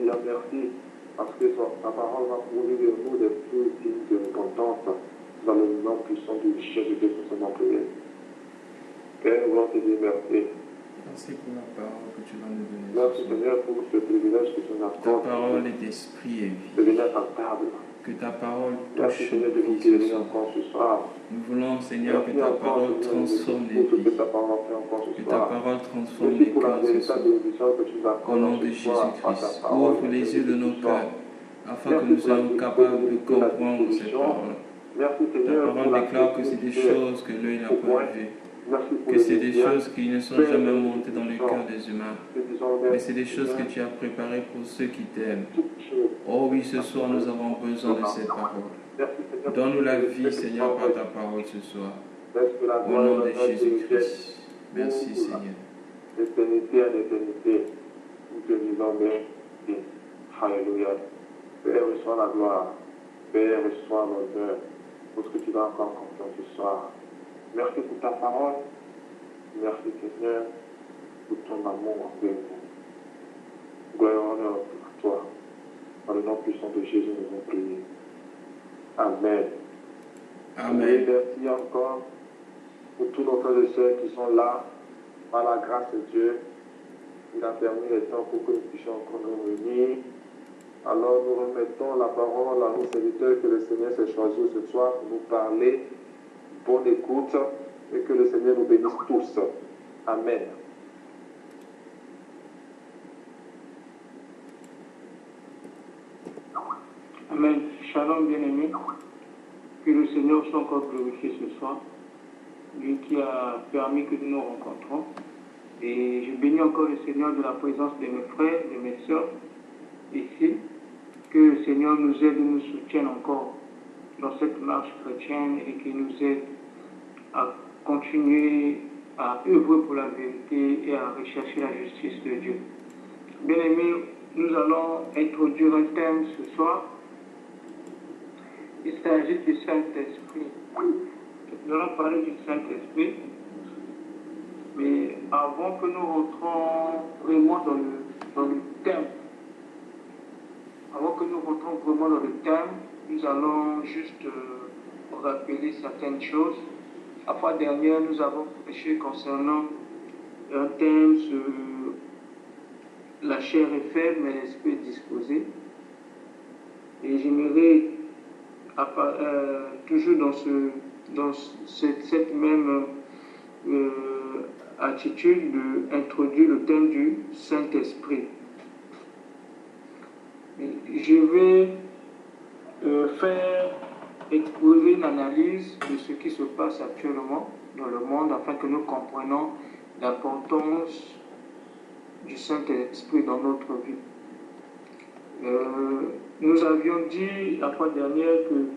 Seigneur, merci, parce que ta parole va produire de nous des fruits dignes de repentance dans le nom puissant du Jésus-Christ pour son prière. Père, nous voulons te dire merci. Merci pour la parole que tu vas nous donner. Merci Seigneur pour ce privilège que tu nous accordes. Ta parole est esprit et vie. De venir à ta table. Que ta parole Merci touche Seigneur de nous nos vies guérir encore ce soir. Nous voulons, Seigneur, que ta parole transforme les vies. Que ta parole transforme les cœurs ce soir. Au nom de Jésus-Christ, ouvre les yeux de nos cœurs afin que nous soyons capables de comprendre ces paroles. Ta parole déclare que c'est des choses que l'œil n'a pas vues, que c'est des choses qui ne sont jamais montées dans le cœur des humains, mais c'est des choses que tu as préparées pour ceux qui t'aiment. Oh oui, ce soir nous avons besoin de ces paroles. Donne-nous la vie, Seigneur, par ta parole ce soir. Au nom de Jésus-Christ. Merci, Seigneur. D'éternité à l'éternité, nous te disons merci. Alléluia. Père, reçois la gloire. Père, reçois l'honneur pour ce que tu vas encore comprendre ce soir. Merci pour ta parole. Merci, Seigneur, pour ton amour envers nous. Gloire et honneur pour toi. Dans le nom puissant de Jésus, nous avons prié. Amen. Amen. Et merci encore pour tous nos frères et sœurs qui sont là. Par la grâce de Dieu, il a permis le temps pour que nous puissions encore nous réunir. Alors nous remettons la parole à nos serviteurs que le Seigneur s'est choisi ce soir pour nous parler. Bonne écoute et que le Seigneur nous bénisse tous. Amen. Amen. Shalom, bien-aimés. Que le Seigneur soit encore glorifié ce soir. Lui qui a permis que nous nous rencontrons. Et je bénis encore le Seigneur de la présence de mes frères, de mes sœurs ici. Que le Seigneur nous aide et nous soutienne encore dans cette marche chrétienne et qu'il nous aide à continuer à œuvrer pour la vérité et à rechercher la justice de Dieu. Bien-aimés, nous allons introduire un thème ce soir. Il s'agit du Saint-Esprit. Nous allons parler du Saint-Esprit, mais avant que nous rentrons vraiment dans le thème, nous allons juste rappeler certaines choses. La fois dernière, nous avons prêché concernant un thème sur la chair est faible, mais l'esprit est disposé. Et j'aimerais, toujours dans cette même attitude d'introduire le thème du Saint-Esprit. Je vais exposer une analyse de ce qui se passe actuellement dans le monde afin que nous comprenions l'importance du Saint-Esprit dans notre vie. Nous avions dit la fois dernière que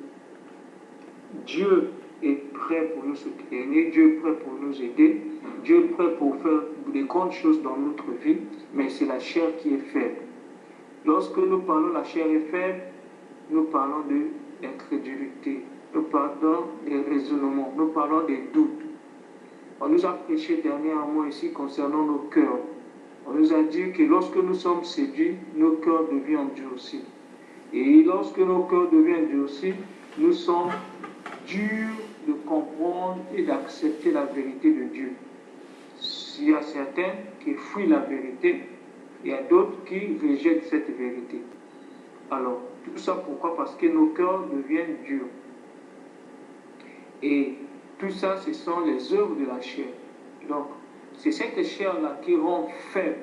Dieu est prêt pour nous soutenir, Dieu est prêt pour nous aider, Dieu est prêt pour faire des grandes choses dans notre vie, mais c'est la chair qui est faible. Lorsque nous parlons de la chair est faible, nous parlons de l'incrédulité, nous parlons des raisonnements, nous parlons des doutes. On nous a prêché dernièrement ici concernant nos cœurs. On nous a dit que lorsque nous sommes séduits, nos cœurs deviennent endurcis. Et lorsque nos cœurs deviennent endurcis, nous sommes durs de comprendre et d'accepter la vérité de Dieu. Il y a certains qui fuient la vérité, il y a d'autres qui rejettent cette vérité. Alors, tout ça pourquoi? Parce que nos cœurs deviennent durs. Et tout ça, ce sont les œuvres de la chair. Donc, c'est cette chair-là qui rend faible,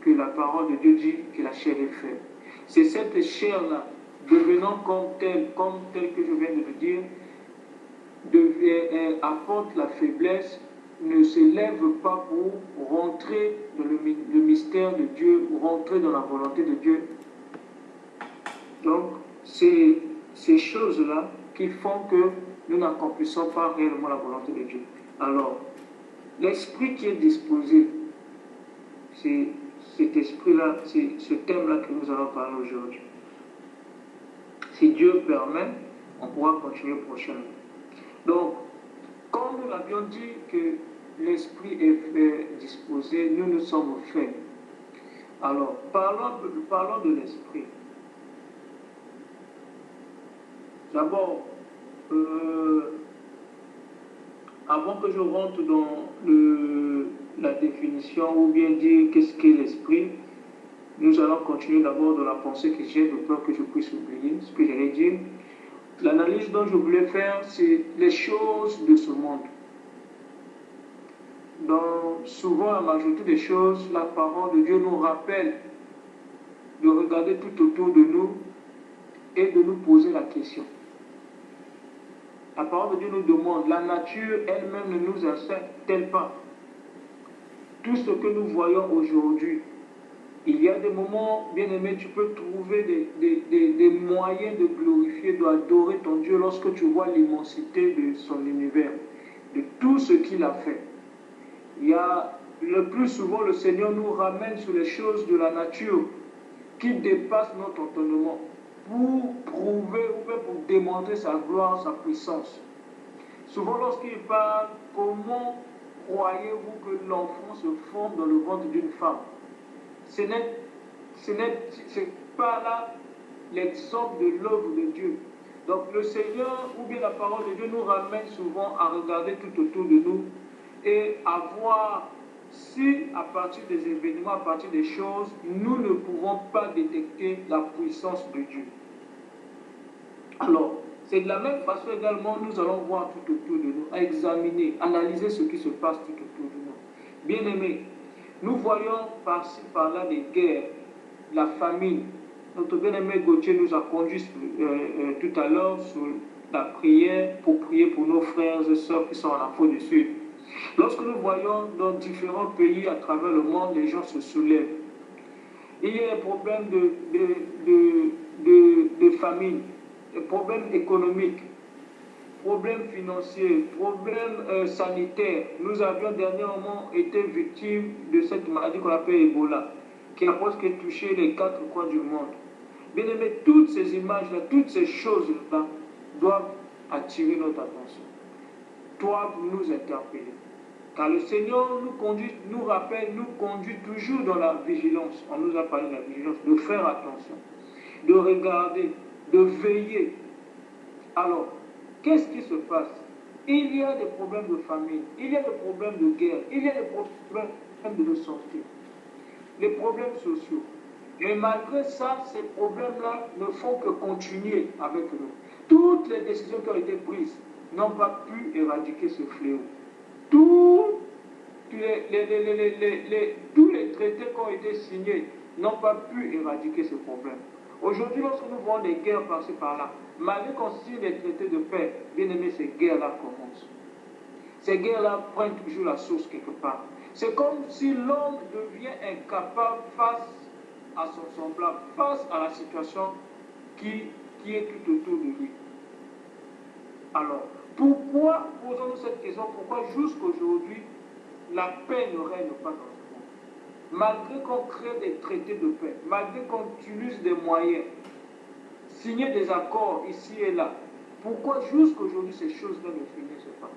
que la parole de Dieu dit que la chair est faible. C'est cette chair-là, devenant comme telle que je viens de le dire, apporte la faiblesse, ne se lève pas pour rentrer dans le mystère de Dieu, ou rentrer dans la volonté de Dieu. Donc, c'est ces choses-là qui font que nous n'accomplissons pas réellement la volonté de Dieu. Alors, l'esprit qui est disposé, c'est cet esprit-là, c'est ce thème-là que nous allons parler aujourd'hui. Si Dieu permet, on pourra continuer prochainement. Donc, comme nous l'avions dit que l'esprit est disposé, nous sommes faibles. Alors, parlons de l'esprit. D'abord, avant que je rentre dans la définition ou bien dire qu'est-ce qu'est l'esprit, nous allons continuer d'abord dans la pensée que j'ai de peur que je puisse oublier ce que j'allais dire. L'analyse dont je voulais faire, c'est les choses de ce monde. Dans souvent la majorité des choses, la parole de Dieu nous rappelle de regarder tout autour de nous et de nous poser la question. La parole de Dieu nous demande, la nature elle-même ne nous incite-t-elle pas? Tout ce que nous voyons aujourd'hui, il y a des moments, bien aimé, tu peux trouver des moyens de glorifier, d'adorer ton Dieu lorsque tu vois l'immensité de son univers, de tout ce qu'il a fait. Il y a, le plus souvent, le Seigneur nous ramène sur les choses de la nature qui dépassent notre entendement pour prouver ou même pour démontrer sa gloire, sa puissance. Souvent, lorsqu'il parle, comment croyez-vous que l'enfant se forme dans le ventre d'une femme? Ce n'est pas là l'exemple de l'œuvre de Dieu. Donc le Seigneur ou bien la parole de Dieu nous ramène souvent à regarder tout autour de nous et à voir si à partir des événements, à partir des choses, nous ne pouvons pas détecter la puissance de Dieu. Alors, c'est de la même façon également, nous allons voir tout autour de nous, à examiner, analyser ce qui se passe tout autour de nous. Bien-aimés, nous voyons par-ci, par-là des guerres, la famine. Notre bien-aimé Gauthier nous a conduits tout à l'heure sur la prière pour prier pour nos frères et sœurs qui sont en Afrique du Sud. Lorsque nous voyons dans différents pays à travers le monde, les gens se soulèvent. Il y a des problèmes de famine, des problèmes économiques, problèmes financiers, problèmes sanitaires. Nous avions dernièrement été victimes de cette maladie qu'on appelle Ebola, qui a presque touché les 4 coins du monde. Bien aimé, toutes ces images-là, toutes ces choses-là doivent attirer notre attention, doivent nous interpeller. Car le Seigneur nous conduit, nous rappelle, nous conduit toujours dans la vigilance. On nous a parlé de la vigilance, de faire attention, de regarder, de veiller. Alors, qu'est-ce qui se passe? Il y a des problèmes de famine, il y a des problèmes de guerre, il y a des problèmes de santé, les problèmes sociaux. Mais malgré ça, ces problèmes-là ne font que continuer avec nous. Toutes les décisions qui ont été prises n'ont pas pu éradiquer ce fléau. Tous les traités qui ont été signés n'ont pas pu éradiquer ce problème. Aujourd'hui, lorsque nous voyons des guerres par-ci par-là, malgré qu'on signe des traités de paix, bien aimé, ces guerres-là commencent. Ces guerres-là prennent toujours la source quelque part. C'est comme si l'homme devient incapable face à son semblable, face à la situation qui est tout autour de lui. Alors, pourquoi posons-nous cette question? Pourquoi jusqu'aujourd'hui, la paix ne règne pas dans ce monde? Malgré qu'on crée des traités de paix, malgré qu'on utilise des moyens, signer des accords ici et là, pourquoi jusqu'aujourd'hui ces choses-là ne finissent pas?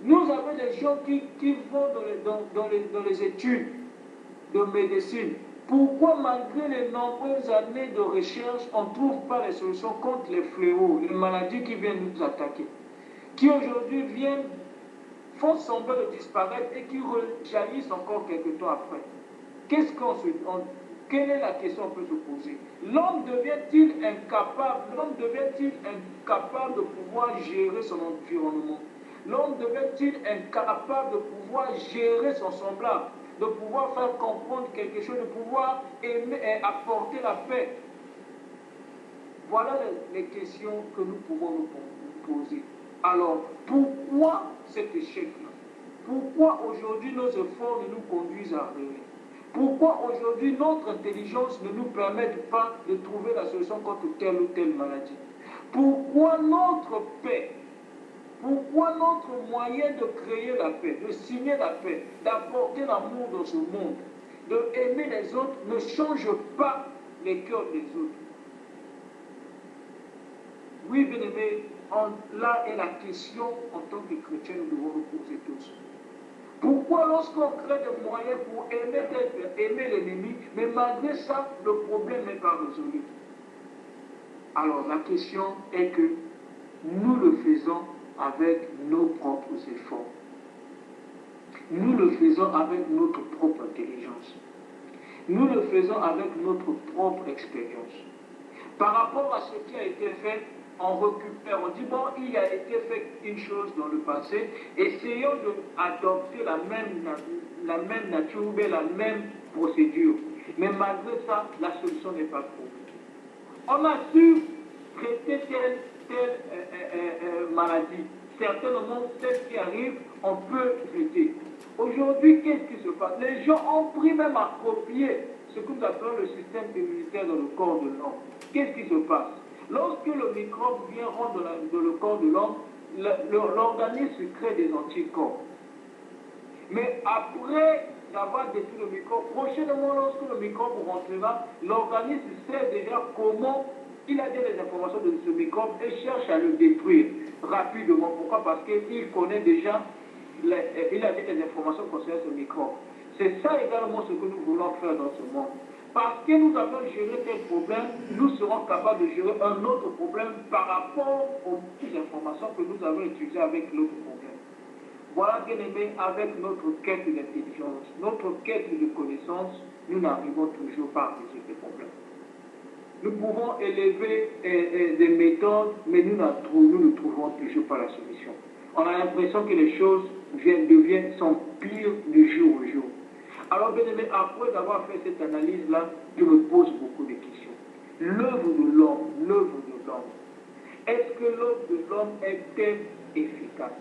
Nous avons des gens qui vont dans les études de médecine. Pourquoi, malgré les nombreuses années de recherche, on ne trouve pas les solutions contre les fléaux, les maladies qui viennent nous attaquer, qui aujourd'hui font semblant de disparaître et qui rejaillissent encore quelques temps après? Quelle est la question qu'on peut se poser? L'homme devient-il incapable de pouvoir gérer son environnement? L'homme devient-il incapable de pouvoir gérer son semblable, de pouvoir faire comprendre quelque chose, de pouvoir aimer et apporter la paix? Voilà les questions que nous pouvons nous poser. Alors, pourquoi cet échec-là? Pourquoi aujourd'hui nos efforts ne nous conduisent à rien? Pourquoi aujourd'hui notre intelligence ne nous permet pas de trouver la solution contre telle ou telle maladie? Pourquoi notre paix? Pourquoi notre moyen de créer la paix, de signer la paix, d'apporter l'amour dans ce monde, d'aimer les autres ne change pas les cœurs des autres? Oui, bien aimé, là est la question en tant que chrétien, nous devons nous poser tous. Pourquoi lorsqu'on crée des moyens pour aimer l'ennemi, Mais malgré ça, le problème n'est pas résolu. Alors la question est que nous le faisons avec nos propres efforts. Nous le faisons avec notre propre intelligence. Nous le faisons avec notre propre expérience. Par rapport à ce qui a été fait, on récupère, on dit bon, il a été fait une chose dans le passé, essayons d'adopter la même nature ou bien la même procédure. Mais malgré ça, la solution n'est pas trouvée. On a su traiter telle maladie. Certainement, celle qui arrive, on peut traiter. Aujourd'hui, qu'est-ce qui se passe? Les gens ont pris même à copier ce que nous appelons le système immunitaire dans le corps de l'homme. Qu'est-ce qui se passe? Lorsque le microbe vient rentrer dans le corps de l'homme, l'organisme crée des anticorps. Mais après avoir détruit le microbe, prochainement, lorsque le microbe rentrera, l'organisme sait déjà comment il a déjà les informations de ce microbe et cherche à le détruire rapidement. Pourquoi? Parce qu'il connaît déjà, il a déjà des informations concernant ce microbe. C'est ça également ce que nous voulons faire dans ce monde. Parce que nous avons géré tel problème, nous serons capables de gérer un autre problème par rapport aux informations que nous avons utilisées avec l'autre problème. Voilà, bien aimé, avec notre quête d'intelligence, notre quête de connaissance, nous n'arrivons toujours pas à résoudre les problèmes. Nous pouvons élever des méthodes, mais nous ne trouvons toujours pas la solution. On a l'impression que les choses sont pires de jour au jour. Alors, bien aimé, après avoir fait cette analyse-là, je me pose beaucoup de questions. L'œuvre de l'homme, est-ce que l'œuvre de l'homme est-elle efficace?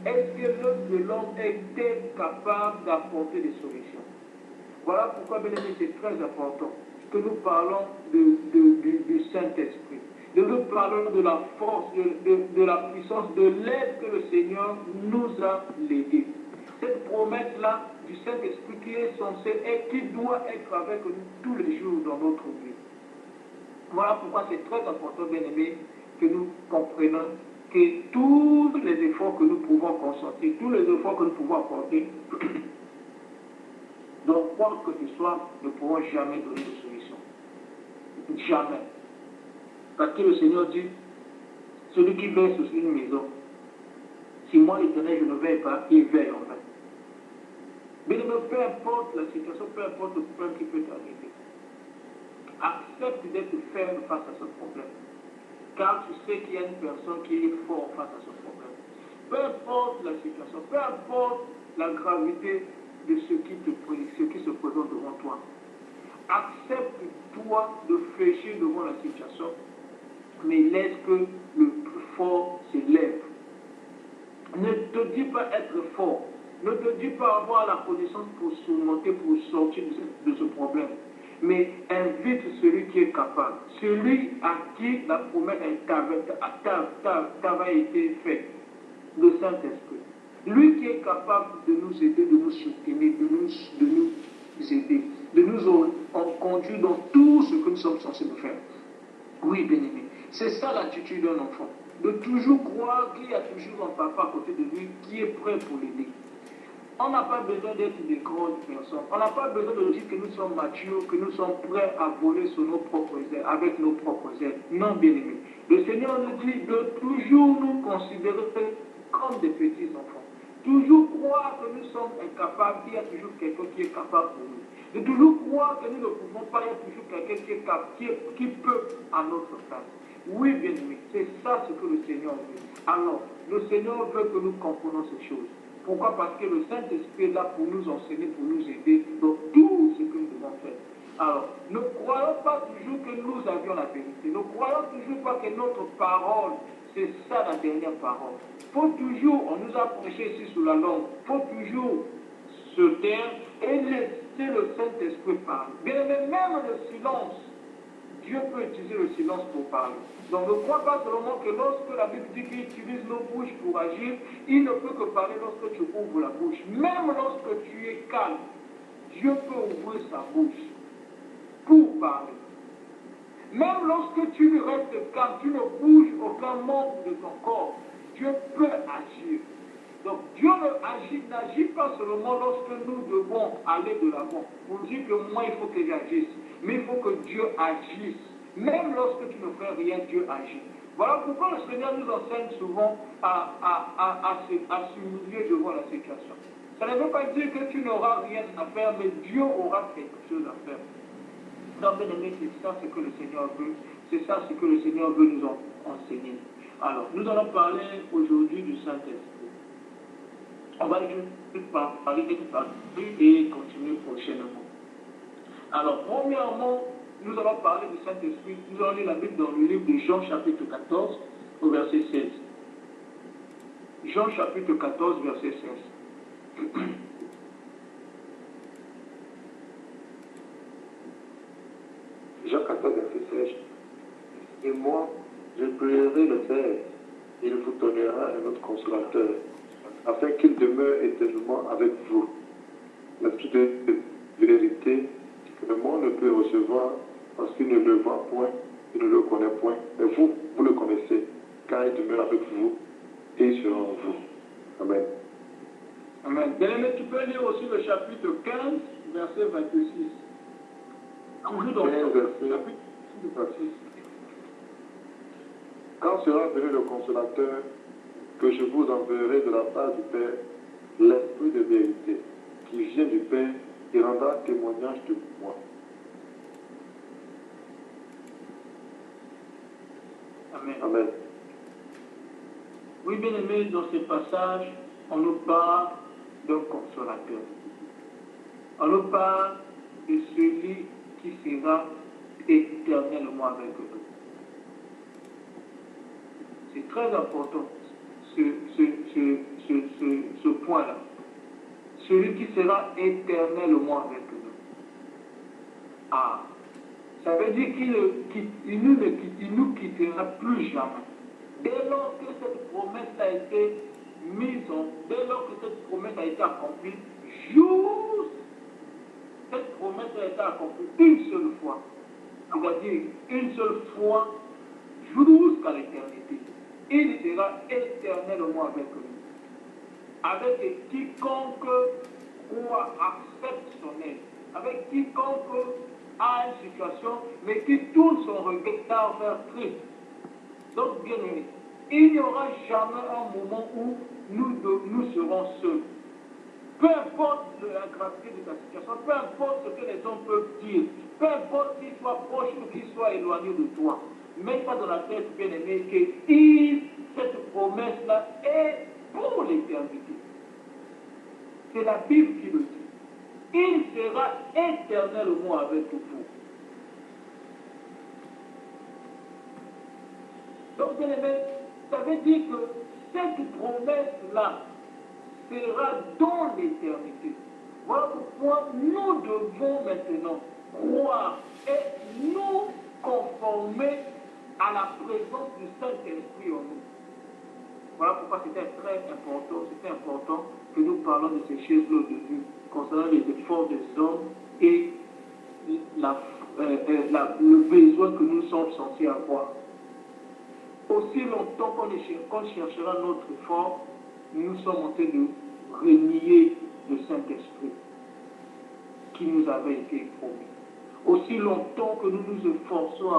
Est-ce que l'œuvre de l'homme est-elle capable d'apporter des solutions? Voilà pourquoi, bien aimé, c'est très important que nous parlons du Saint-Esprit. Nous parlons de la force, de la puissance, de l'aide que le Seigneur nous a léguée. Cette promesse-là du Saint-Esprit qui est censée et qui doit être avec nous tous les jours dans notre vie. Voilà pourquoi c'est très important, bien aimé, que nous comprenions que tous les efforts que nous pouvons consentir, tous les efforts que nous pouvons apporter, donc quoi que ce soit, ne pourront jamais donner de solution. Jamais. Parce que le Seigneur dit, celui qui veille sur une maison, si moi l'Éternel je ne veille pas, il veille en vain. Mais peu importe la situation, peu importe le problème qui peut t'arriver, accepte d'être ferme face à ce problème. Car tu sais qu'il y a une personne qui est forte face à ce problème. Peu importe la situation, peu importe la gravité de ce qui se présente devant toi. Accepte-toi de fléchir devant la situation, mais laisse que le plus fort s'élève. Ne te dis pas être fort. Ne te dis pas avoir la connaissance pour surmonter, pour sortir de ce problème. Mais invite celui qui est capable, celui à qui la promesse t'avait été faite, le Saint-Esprit. Lui qui est capable de nous aider, de nous soutenir, de nous aider, de nous conduire dans tout ce que nous sommes censés faire. Oui, bien-aimé, c'est ça l'attitude d'un enfant. De toujours croire qu'il y a toujours un papa à côté de lui qui est prêt pour l'aider. On n'a pas besoin d'être des grandes personnes. On n'a pas besoin de dire que nous sommes matures, que nous sommes prêts à voler sur nos propres ailes, avec nos propres ailes. Non, bien-aimé. Le Seigneur nous dit de toujours nous considérer comme des petits enfants. Toujours croire que nous sommes incapables, qu'il y a toujours quelqu'un qui est capable pour nous. De toujours croire que nous ne pouvons pas, il y a toujours quelqu'un qui peut à notre place. Oui, bien-aimé, c'est ça ce que le Seigneur veut. Alors, le Seigneur veut que nous comprenions ces choses. Pourquoi? Parce que le Saint-Esprit est là pour nous enseigner, pour nous aider dans tout ce que nous devons faire. Alors, ne croyons pas toujours que nous avions la vérité. Ne croyons toujours pas que notre parole, c'est ça la dernière parole. Faut toujours, on nous a prêché ici sous la langue, faut toujours se taire et laisser le Saint-Esprit parler. Bien, mais même le silence, Dieu peut utiliser le silence pour parler. Donc ne crois pas seulement que lorsque la Bible dit qu'il utilise nos bouches pour agir, il ne peut que parler lorsque tu ouvres la bouche. Même lorsque tu es calme, Dieu peut ouvrir sa bouche pour parler. Même lorsque tu restes calme, tu ne bouges aucun membre de ton corps, Dieu peut agir. Donc Dieu n'agit pas seulement lorsque nous devons aller de l'avant. Pour dire que moi il faut que j'agisse, mais il faut que Dieu agisse. Même lorsque tu ne fais rien, Dieu agit. Voilà pourquoi le Seigneur nous enseigne souvent à s'humilier devant la situation. Ça ne veut pas dire que tu n'auras rien à faire, mais Dieu aura quelque chose à faire. Donc, bien aimé, c'est ça ce que le Seigneur veut. C'est ça ce que le Seigneur veut nous enseigner. Alors, nous allons parler aujourd'hui du Saint-Esprit. On va juste parler et continuer prochainement. Alors, premièrement, nous allons parler du Saint-Esprit. Nous allons lire la Bible dans le livre de Jean, chapitre 14, au verset 16. Jean, chapitre 14, verset 16. Jean 14, verset 16. Et moi, je prierai le Père, il vous donnera un autre consolateur, afin qu'il demeure éternellement avec vous. L'esprit de vérité que le monde ne peut recevoir parce qu'il ne le voit point, il ne le connaît point. Mais vous, vous le connaissez, car il demeure avec vous et il sera en vous. Amen. Amen. Bien-aimé, tu peux lire aussi le chapitre 15, verset 26. Toujours dans le chapitre 26. Quand sera venu le consolateur, que je vous enverrai de la part du Père, l'Esprit de vérité, qui vient du Père, qui rendra témoignage de moi. Amen. Amen. Oui, bien aimé, dans ce passage, on nous parle d'un consolateur. On nous parle de celui qui sera éternellement avec nous. C'est très important, ce point-là. Celui qui sera éternellement avec nous. Ah, ça veut dire qu'il ne nous quittera plus jamais. Dès lors que cette promesse a été dès lors que cette promesse a été accomplie, cette promesse a été accomplie une seule fois. C'est-à-dire une seule fois jusqu'à l'éternité. Il sera éternellement avec nous. Avec quiconque croit, accepte son aide. Avec quiconque a une situation, mais qui tourne son regard vers Christ. Donc, bien aimé, il n'y aura jamais un moment où nous serons seuls. Peu importe la gravité de ta situation, peu importe ce que les hommes peuvent dire, peu importe qu'ils soient proches ou qu'ils soient éloignés de toi, mets pas dans la tête, bien aimé, que cette promesse-là est pour l'éternité. C'est la Bible qui le dit. Il sera éternellement avec vous. Donc, bien aimé, ça veut dire que cette promesse-là sera dans l'éternité. Voilà pourquoi nous devons maintenant croire et nous conformer à la présence du Saint-Esprit en nous. Voilà pourquoi c'était important que nous parlons de ces choses-là au début, concernant les efforts des hommes et le besoin que nous sommes censés avoir. Aussi longtemps qu'on cherchera notre effort, nous sommes en train de renier le Saint-Esprit qui nous avait été promis. Aussi longtemps que nous nous efforçons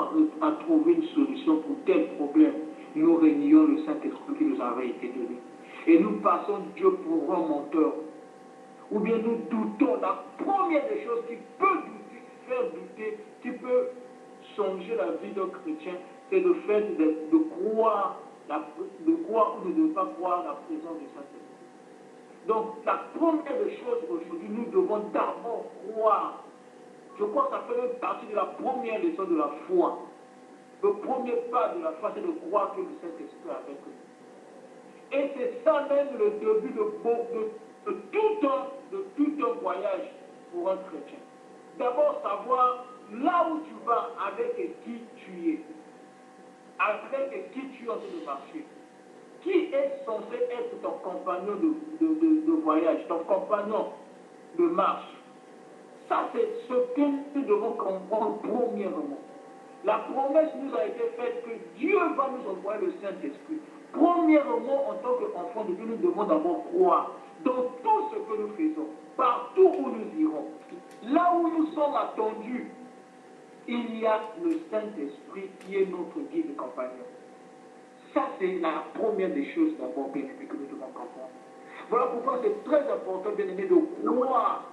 à trouver une solution pour tel problème, nous renions le Saint-Esprit qui nous avait été donné. Et nous passons Dieu pour un menteur. Ou bien nous doutons. La première des choses qui peut faire douter, qui peut changer la vie d'un chrétien, c'est le fait de croire ou de ne pas croire la présence du Saint-Esprit. Donc, la première des choses aujourd'hui, nous devons d'abord croire. Je crois que ça fait même partie de la première leçon de la foi. Le premier pas de la foi, c'est de croire que le Saint-Esprit est avec nous. Et c'est ça même le début de tout un voyage pour un chrétien. D'abord, savoir là où tu vas, avec qui tu es. Avec qui tu es en train de marcher. Qui est censé être ton compagnon de voyage, ton compagnon de marche. Ça, c'est ce que nous devons comprendre premièrement. La promesse nous a été faite que Dieu va nous envoyer le Saint-Esprit Premièrement, en tant qu'enfant de Dieu, nous devons d'abord croire dans tout ce que nous faisons, partout où nous irons. Là où nous sommes attendus, il y a le Saint-Esprit qui est notre guide et compagnon. Ça, c'est la première des choses d'abord, bien-aimés, que nous devons comprendre. Voilà pourquoi c'est très important, bien-aimés, de croire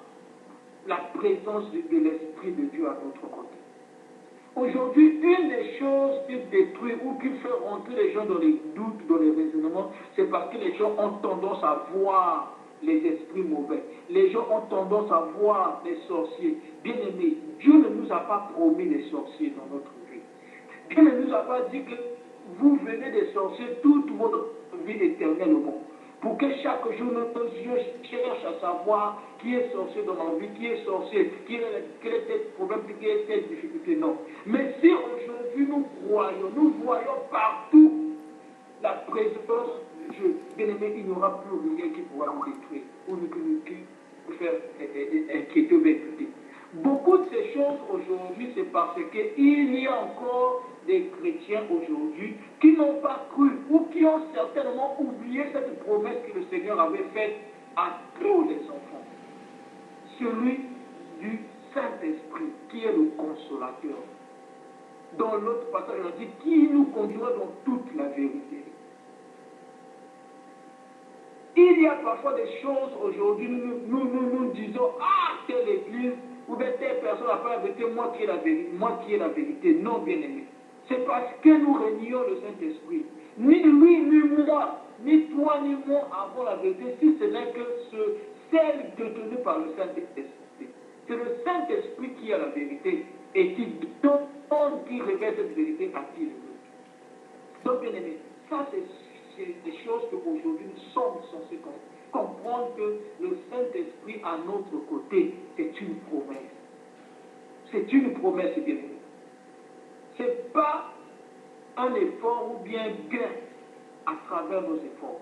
la présence de l'Esprit de Dieu à notre côté. Aujourd'hui, une des choses qui détruit ou qui fait rentrer les gens dans les doutes, dans les raisonnements, c'est parce que les gens ont tendance à voir les esprits mauvais. Les gens ont tendance à voir les sorciers. Bien-aimés, Dieu ne nous a pas promis les sorciers dans notre vie. Dieu ne nous a pas dit que vous venez des sorciers toute votre vie éternelle au monde. Pour que chaque jour nos yeux cherchent à savoir qui est sorcier dans la vie, qui est sorcier, quel est tel problème, quelle est telle difficulté. Non. Mais si aujourd'hui nous voyons partout la présence de Dieu, bien aimé, il n'y aura plus rien qui pourra nous détruire ou nous faire inquiéter ou inquiéter. Beaucoup de ces choses aujourd'hui, c'est parce qu'il y a encore des chrétiens aujourd'hui qui n'ont pas cru ou qui ont certainement oublié cette promesse que le Seigneur avait faite à tous les enfants. Celui du Saint-Esprit, qui est le consolateur. Dans l'autre passage, on dit qui nous conduira dans toute la vérité. Il y a parfois des choses aujourd'hui, nous disons, ah, telle église, ou bien telle personne n'a pas la vérité, moi qui ai la vérité. Non, bien-aimé. C'est parce que nous réunions le Saint-Esprit. Ni lui, ni moi, ni toi, ni moi avons la vérité, si ce n'est que celle détenue par le Saint-Esprit. C'est le Saint-Esprit qui a la vérité et qui donne, qui révèle cette vérité à qui il veut. Donc, bien-aimé, ça c'est des choses qu'aujourd'hui nous sommes censés comprendre que le Saint-Esprit à notre côté, c'est une promesse. C'est une promesse, bien-aimé. Ce n'est pas un effort ou bien gain à travers nos efforts.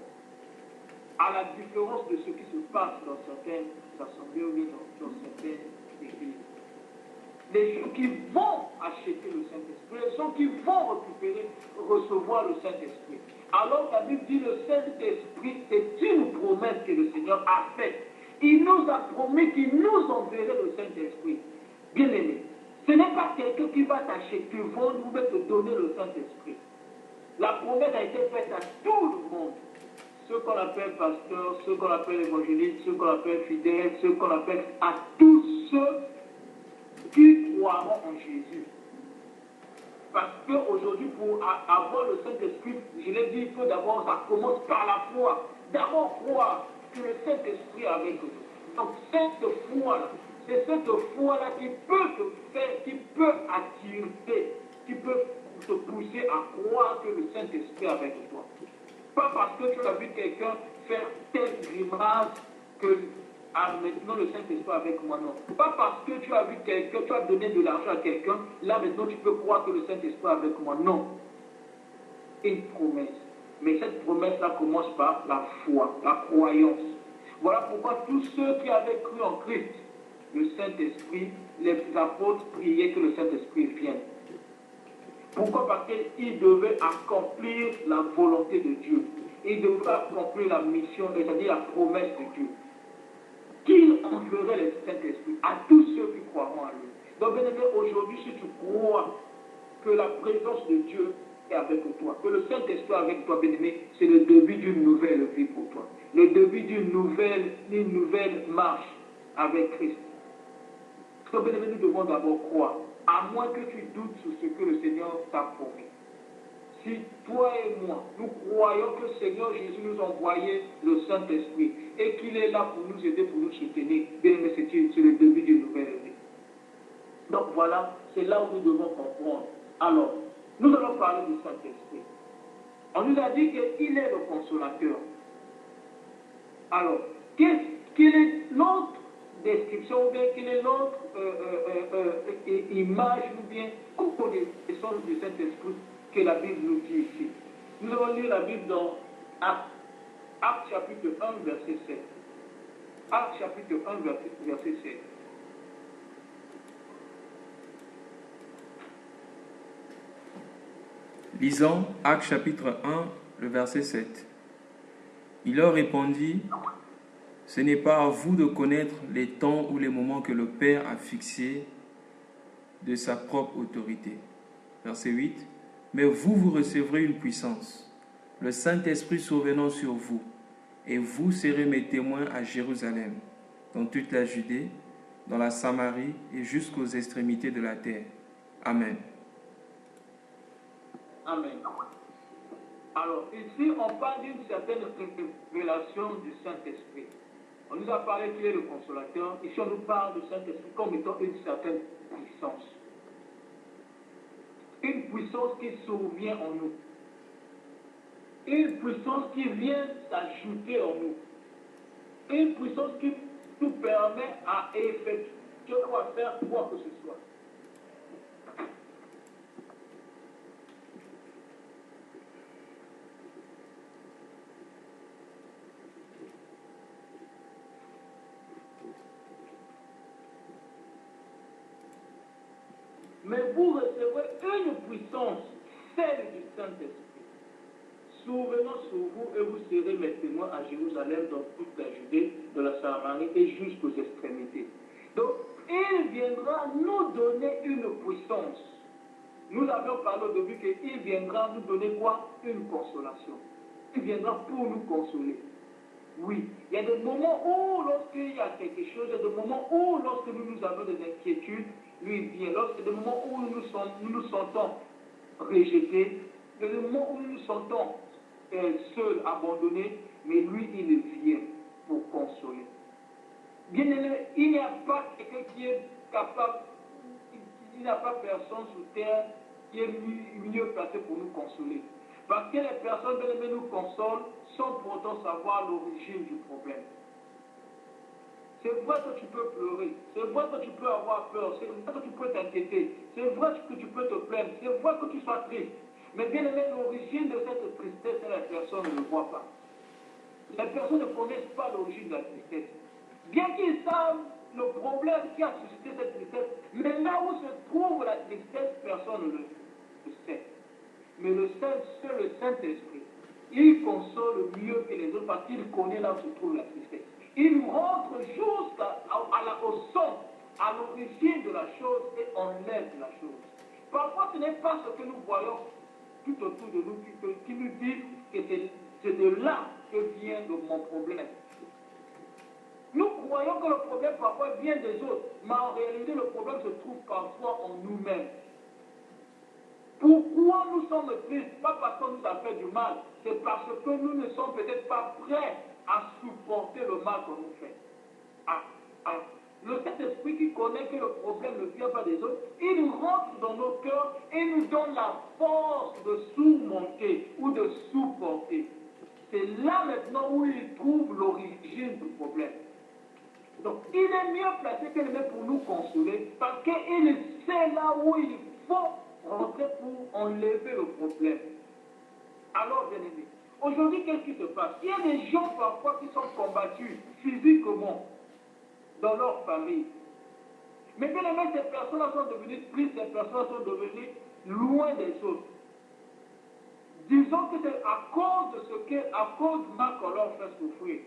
À la différence de ce qui se passe dans certaines assemblées ou dans certaines églises. Les gens qui vont acheter le Saint-Esprit, les gens qui vont recevoir le Saint-Esprit. Alors la Bible dit le Saint-Esprit, c'est une promesse que le Seigneur a faite. Il nous a promis qu'il nous enverrait le Saint-Esprit. Bien aimé, ce n'est pas quelqu'un qui va t'acheter, vendre ou te donner le Saint-Esprit. La promesse a été faite à tout le monde. Ceux qu'on appelle pasteurs, ceux qu'on appelle évangélistes, ceux qu'on appelle fidèles, ceux qu'on appelle à tous ceux qui croiront en Jésus. Parce qu'aujourd'hui, pour avoir le Saint-Esprit, je l'ai dit, il faut d'abord, ça commence par la foi. D'abord croire que le Saint-Esprit est avec nous. Donc cette foi-là, c'est cette foi-là qui peut te faire, qui peut attirer, qui peut te pousser à croire que le Saint-Esprit est avec toi. Pas parce que tu as vu quelqu'un faire telle grimace que maintenant le Saint-Esprit est avec moi, non. Pas parce que tu as vu quelqu'un, tu as donné de l'argent à quelqu'un, là maintenant tu peux croire que le Saint-Esprit est avec moi, non. Une promesse. Mais cette promesse-là commence par la foi, la croyance. Voilà pourquoi tous ceux qui avaient cru en Christ, le Saint-Esprit, les apôtres priaient que le Saint-Esprit vienne. Pourquoi? Parce qu'ils devaient accomplir la volonté de Dieu. Ils devaient accomplir la mission, c'est-à-dire la promesse de Dieu. Qu'il enverrait le Saint-Esprit à tous ceux qui croiront en lui. Donc, bien aimé, aujourd'hui, si tu crois que la présence de Dieu est avec toi, que le Saint-Esprit est avec toi, bien aimé, c'est le début d'une nouvelle vie pour toi. Le début d'une nouvelle marche avec Christ. Donc, bien aimé, nous devons d'abord croire. À moins que tu doutes sur ce que le Seigneur t'a promis. Si toi et moi, nous croyons que le Seigneur Jésus nous a envoyé le Saint-Esprit et qu'il est là pour nous aider, pour nous soutenir, bien aimé, c'est le début d'une nouvelle vie. Donc voilà, c'est là où nous devons comprendre. Alors, nous allons parler du Saint-Esprit. On nous a dit qu'il est le consolateur. Alors, quelle est l'autre description, ou bien quelle est l'autre image, ou bien connaissance du Saint-Esprit que la Bible nous dit ici? Nous allons lire la Bible dans Actes chapitre 1, verset 7. Actes chapitre 1, verset 7. Lisons Actes chapitre 1, le verset 7. Il leur répondit, « Ce n'est pas à vous de connaître les temps ou les moments que le Père a fixés de sa propre autorité. » Verset 8. « Mais vous recevrez une puissance, le Saint-Esprit survenant sur vous, et vous serez mes témoins à Jérusalem, dans toute la Judée, dans la Samarie et jusqu'aux extrémités de la terre. Amen. » Amen. Alors, ici, on parle d'une certaine révélation du Saint-Esprit. On nous a parlé qu'il est le consolateur. Ici, on nous parle du Saint-Esprit comme étant une certaine puissance. Une puissance qui survient en nous. Une puissance qui vient s'ajouter en nous. Une puissance qui nous permet à effectuer ou à faire quoi que ce soit. Mais vous recevrez une puissance, celle du Saint-Esprit, survenant sur vous, et vous serez mes témoins à Jérusalem, dans toute la Judée, de la Samarie et jusqu'aux extrémités. Donc, il viendra nous donner une puissance. Nous avions parlé au début qu'il viendra nous donner quoi? Une consolation. Il viendra pour nous consoler. Oui, il y a des moments où, lorsqu'il y a quelque chose, il y a des moments où, lorsque nous avons des inquiétudes, lui vient. Lorsqu'il y a des moments où nous nous sentons rejetés, il y a des moments où nous nous sentons seuls, abandonnés, mais lui, il vient pour consoler. Bien aimé, il n'y a pas quelqu'un qui est capable, il n'y a pas personne sur terre qui est mieux placé pour nous consoler. Parce que les personnes qui nous consolent sans pour autant savoir l'origine du problème. C'est vrai que tu peux pleurer, c'est vrai que tu peux avoir peur, c'est vrai que tu peux t'inquiéter, c'est vrai que tu peux te plaindre, c'est vrai que tu sois triste. Mais bien aimé, l'origine de cette tristesse, la personne ne le voit pas. Les personnes ne connaissent pas l'origine de la tristesse. Bien qu'ils savent le problème qui a suscité cette tristesse, mais là où se trouve la tristesse, personne ne le sait. Mais seul le Saint-Esprit, il console mieux que les autres parce qu'il connaît là où se trouve la tristesse. Il rentre jusqu'au son, à l'origine de la chose et enlève la chose. Parfois, ce n'est pas ce que nous voyons tout autour de nous qui nous dit que c'est de là que vient mon problème. Nous croyons que le problème parfois vient des autres, mais en réalité, le problème se trouve parfois en nous-mêmes. Pourquoi nous sommes tristes? Pas parce qu'on nous a fait du mal, c'est parce que nous ne sommes peut-être pas prêts à supporter le mal qu'on nous fait. Le Saint-Esprit qui connaît que le problème ne vient pas des autres, il rentre dans nos cœurs et nous donne la force de surmonter ou de supporter. C'est là maintenant où il trouve l'origine du problème. Donc il est mieux placé que le même pour nous consoler parce qu'il sait là où il faut rentrer pour enlever le problème. Alors, bien aimé, aujourd'hui, qu'est-ce qui se passe? Il y a des gens parfois qui sont combattus physiquement dans leur famille. Mais bien aimé, ces personnes-là sont devenues tristes, ces personnes sont devenues loin des autres. Disons que c'est à cause de à cause du mal qu'on leur fait souffrir.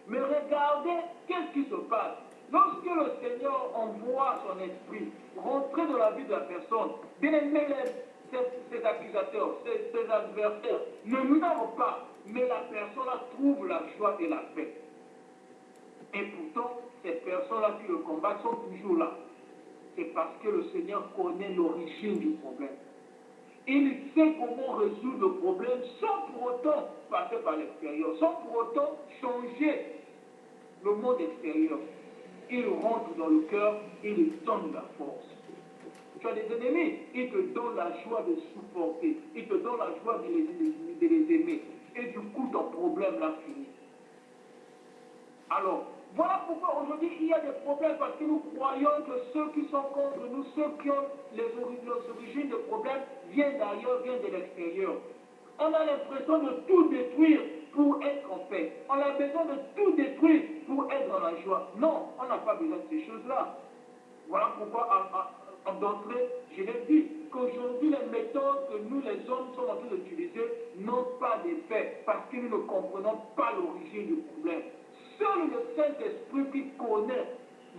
Mais regardez, qu'est-ce qui se passe? Lorsque le Seigneur envoie son esprit rentrer dans la vie de la personne, bien aimé, ses accusateurs, ses adversaires ne meurent pas, mais la personne-là trouve la joie et la paix. Et pourtant, ces personnes-là qui le combattent sont toujours là. C'est parce que le Seigneur connaît l'origine du problème. Il sait comment résoudre le problème sans pour autant passer par l'extérieur, sans pour autant changer le monde extérieur. Il rentre dans le cœur, il donne la force. Tu as des ennemis, il te donne la joie de supporter, il te donne la joie de les aimer. Et du coup, ton problème là finit. Alors, voilà pourquoi aujourd'hui il y a des problèmes, parce que nous croyons que ceux qui sont contre nous, ceux qui ont les origines de problèmes, viennent d'ailleurs, viennent de l'extérieur. On a l'impression de tout détruire pour être en paix. On a besoin de tout détruire pour être dans la joie. Non, on n'a pas besoin de ces choses-là. Voilà pourquoi, d'entrée, je l'ai dit, qu'aujourd'hui, les méthodes que nous, les hommes, sommes en train d'utiliser n'ont pas d'effet parce que nous ne comprenons pas l'origine du problème. Seul le Saint-Esprit qui connaît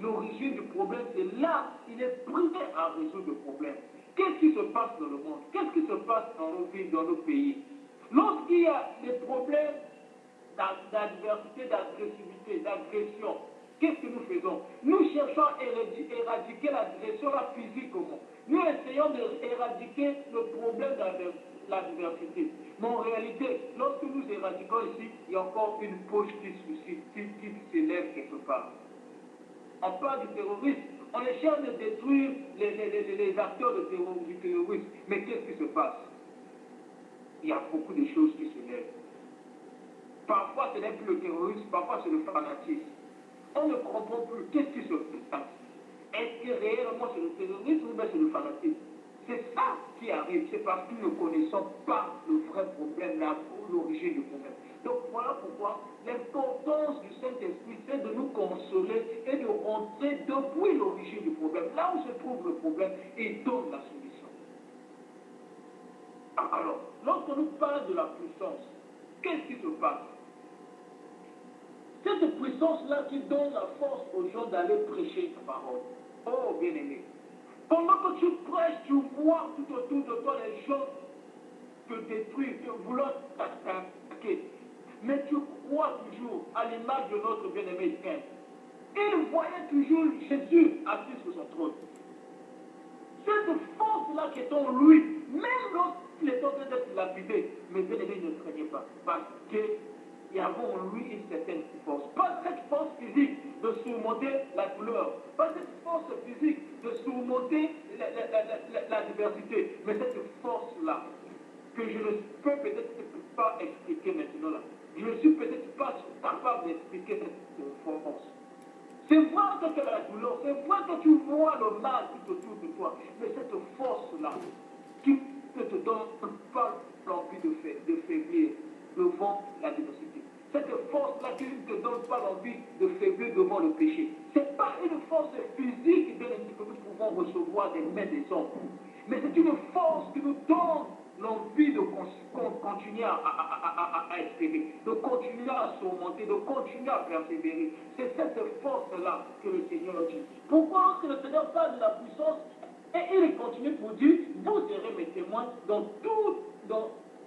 l'origine du problème, c'est là qu'il est prêt à résoudre le problème. Qu'est-ce qui se passe dans le monde? Qu'est-ce qui se passe dans nos villes, dans nos pays? Lorsqu'il y a des problèmes d'adversité, d'agressivité, d'agression, qu'est-ce que nous faisons? Nous cherchons à éradiquer l'agression physiquement. Nous essayons d'éradiquer le problème de l'adversité. Mais en réalité, lorsque nous éradiquons ici, il y a encore une poche qui s'élève quelque part. On parle du terrorisme, on cherche de détruire les acteurs du terrorisme. Mais qu'est-ce qui se passe? Il y a beaucoup de choses qui se lèvent. Parfois, ce n'est plus le terrorisme, parfois c'est le fanatisme. On ne comprend plus qu'est-ce qui se passe. Est-ce que réellement c'est le terrorisme ou bien c'est le fanatisme? C'est ça qui arrive, c'est parce que nous ne connaissons pas le vrai problème, l'origine du problème. Donc voilà pourquoi l'importance du Saint-Esprit, c'est de nous consoler et de rentrer depuis l'origine du problème, là où se trouve le problème, et donne la solution. Alors, lorsqu'on nous parle de la puissance, qu'est-ce qui se passe? Cette puissance-là qui donne la force aux gens d'aller prêcher ta parole. Oh, bien-aimé. Pendant que tu prêches, tu vois tout autour de toi les gens te détruire, te vouloir t'attaquer. Mais tu crois toujours à l'image de notre bien-aimé Cain. Il voyait toujours Jésus assis sur son trône. Cette force-là qui est en lui, même lorsqu'il est en train d'être lapidé, mais bien-aimé ne craignait pas. Parce qu'il y avait en lui une certaine force. Pas cette force physique de surmonter la douleur, pas cette force physique de surmonter l'adversité, mais cette force-là que je ne peux peut-être pas expliquer maintenant là. Je ne suis peut-être pas capable d'expliquer cette force. C'est vrai que tu as la douleur, c'est vrai que tu vois le mal tout autour de toi, mais cette force-là qui ne te donne pas l'envie de faiblir devant l'adversité. Cette force-là qui ne te donne pas l'envie de faiblir devant le péché. Ce n'est pas une force physique que nous pouvons recevoir des mains des hommes, mais c'est une force qui nous donne l'envie de continuer à espérer, de continuer à surmonter, de continuer à persévérer. C'est cette force-là que le Seigneur dit. Pourquoi lorsque le Seigneur parle de la puissance, et il continue pour dire, vous serez mes témoins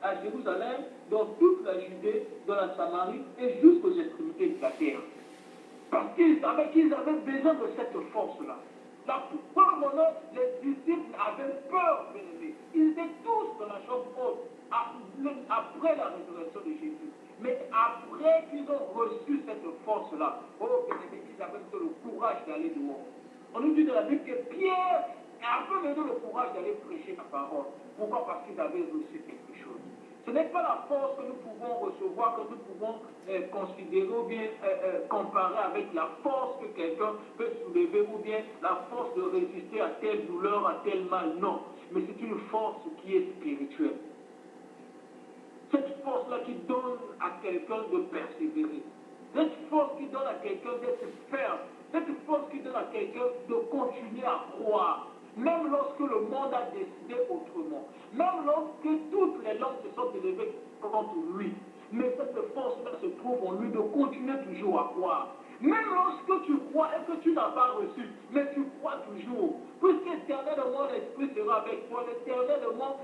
à Jérusalem, dans toute la Judée, dans la Samarie et jusqu'aux extrémités de la terre. Parce qu'ils savaient qu'ils avaient besoin de cette force-là. La plupart les disciples avaient peur, bien-aimés. Ils étaient tous dans la chambre haute après la résurrection de Jésus. Mais après qu'ils ont reçu cette force-là, oh bien-aimés, ils avaient le courage d'aller dehors. On nous dit dans la Bible que Pierre avait le courage d'aller prêcher la parole. Pourquoi? Parce qu'ils avaient reçu quelque chose. Ce n'est pas la force que nous pouvons recevoir, que nous pouvons considérer ou bien comparer avec la force que quelqu'un peut soulever ou bien la force de résister à telle douleur, à tel mal. Non, mais c'est une force qui est spirituelle. Cette force-là qui donne à quelqu'un de persévérer. Cette force qui donne à quelqu'un d'être ferme. Cette force qui donne à quelqu'un de continuer à croire. Même lorsque le monde a décidé autrement. Même lorsque toutes les langues se sont élevées contre lui. Mais cette force-là se trouve en lui de continuer toujours à croire. Même lorsque tu crois et que tu n'as pas reçu, mais tu crois toujours. Puisqu'éternellement l'Esprit sera avec toi, l'éternellement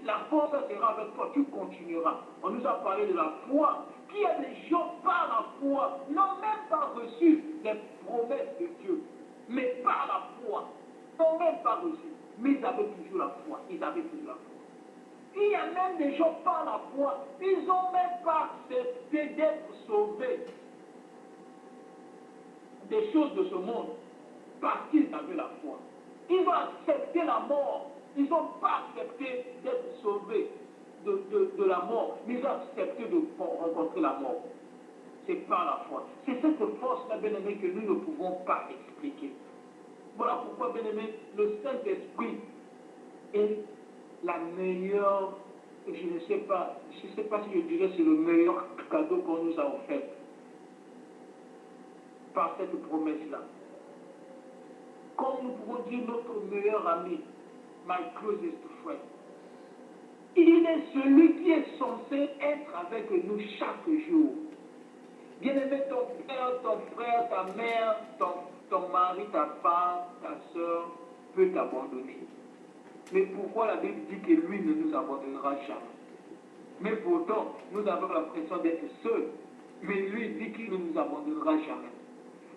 la force sera avec toi, tu continueras. On nous a parlé de la foi. Qui a des gens par la foi n'ont même pas reçu les promesses de Dieu, mais par la foi. N'ont même pas reçu, mais ils avaient toujours la foi. Ils avaient toujours la foi. Il y a même des gens par la foi, ils n'ont même pas accepté d'être sauvés des choses de ce monde parce qu'ils avaient la foi. Ils ont accepté la mort. Ils n'ont pas accepté d'être sauvés de la mort, mais ils ont accepté de rencontrer la mort. C'est par la foi. C'est cette force-là, bien-aimé, que nous ne pouvons pas expliquer. Voilà pourquoi, bien-aimé, le Saint-Esprit est la meilleure, je ne sais pas si je dirais c'est le meilleur cadeau qu'on nous a offert par cette promesse-là. Comme nous pouvons dire notre meilleur ami, my closest friend. Il est celui qui est censé être avec nous chaque jour. Bien-aimé, ton père, ton frère, ta mère, ton mari, ta femme, ta soeur peut t'abandonner. Mais pourquoi la Bible dit que lui ne nous abandonnera jamais? Mais pourtant, nous avons l'impression d'être seuls. Mais lui dit qu'il ne nous abandonnera jamais.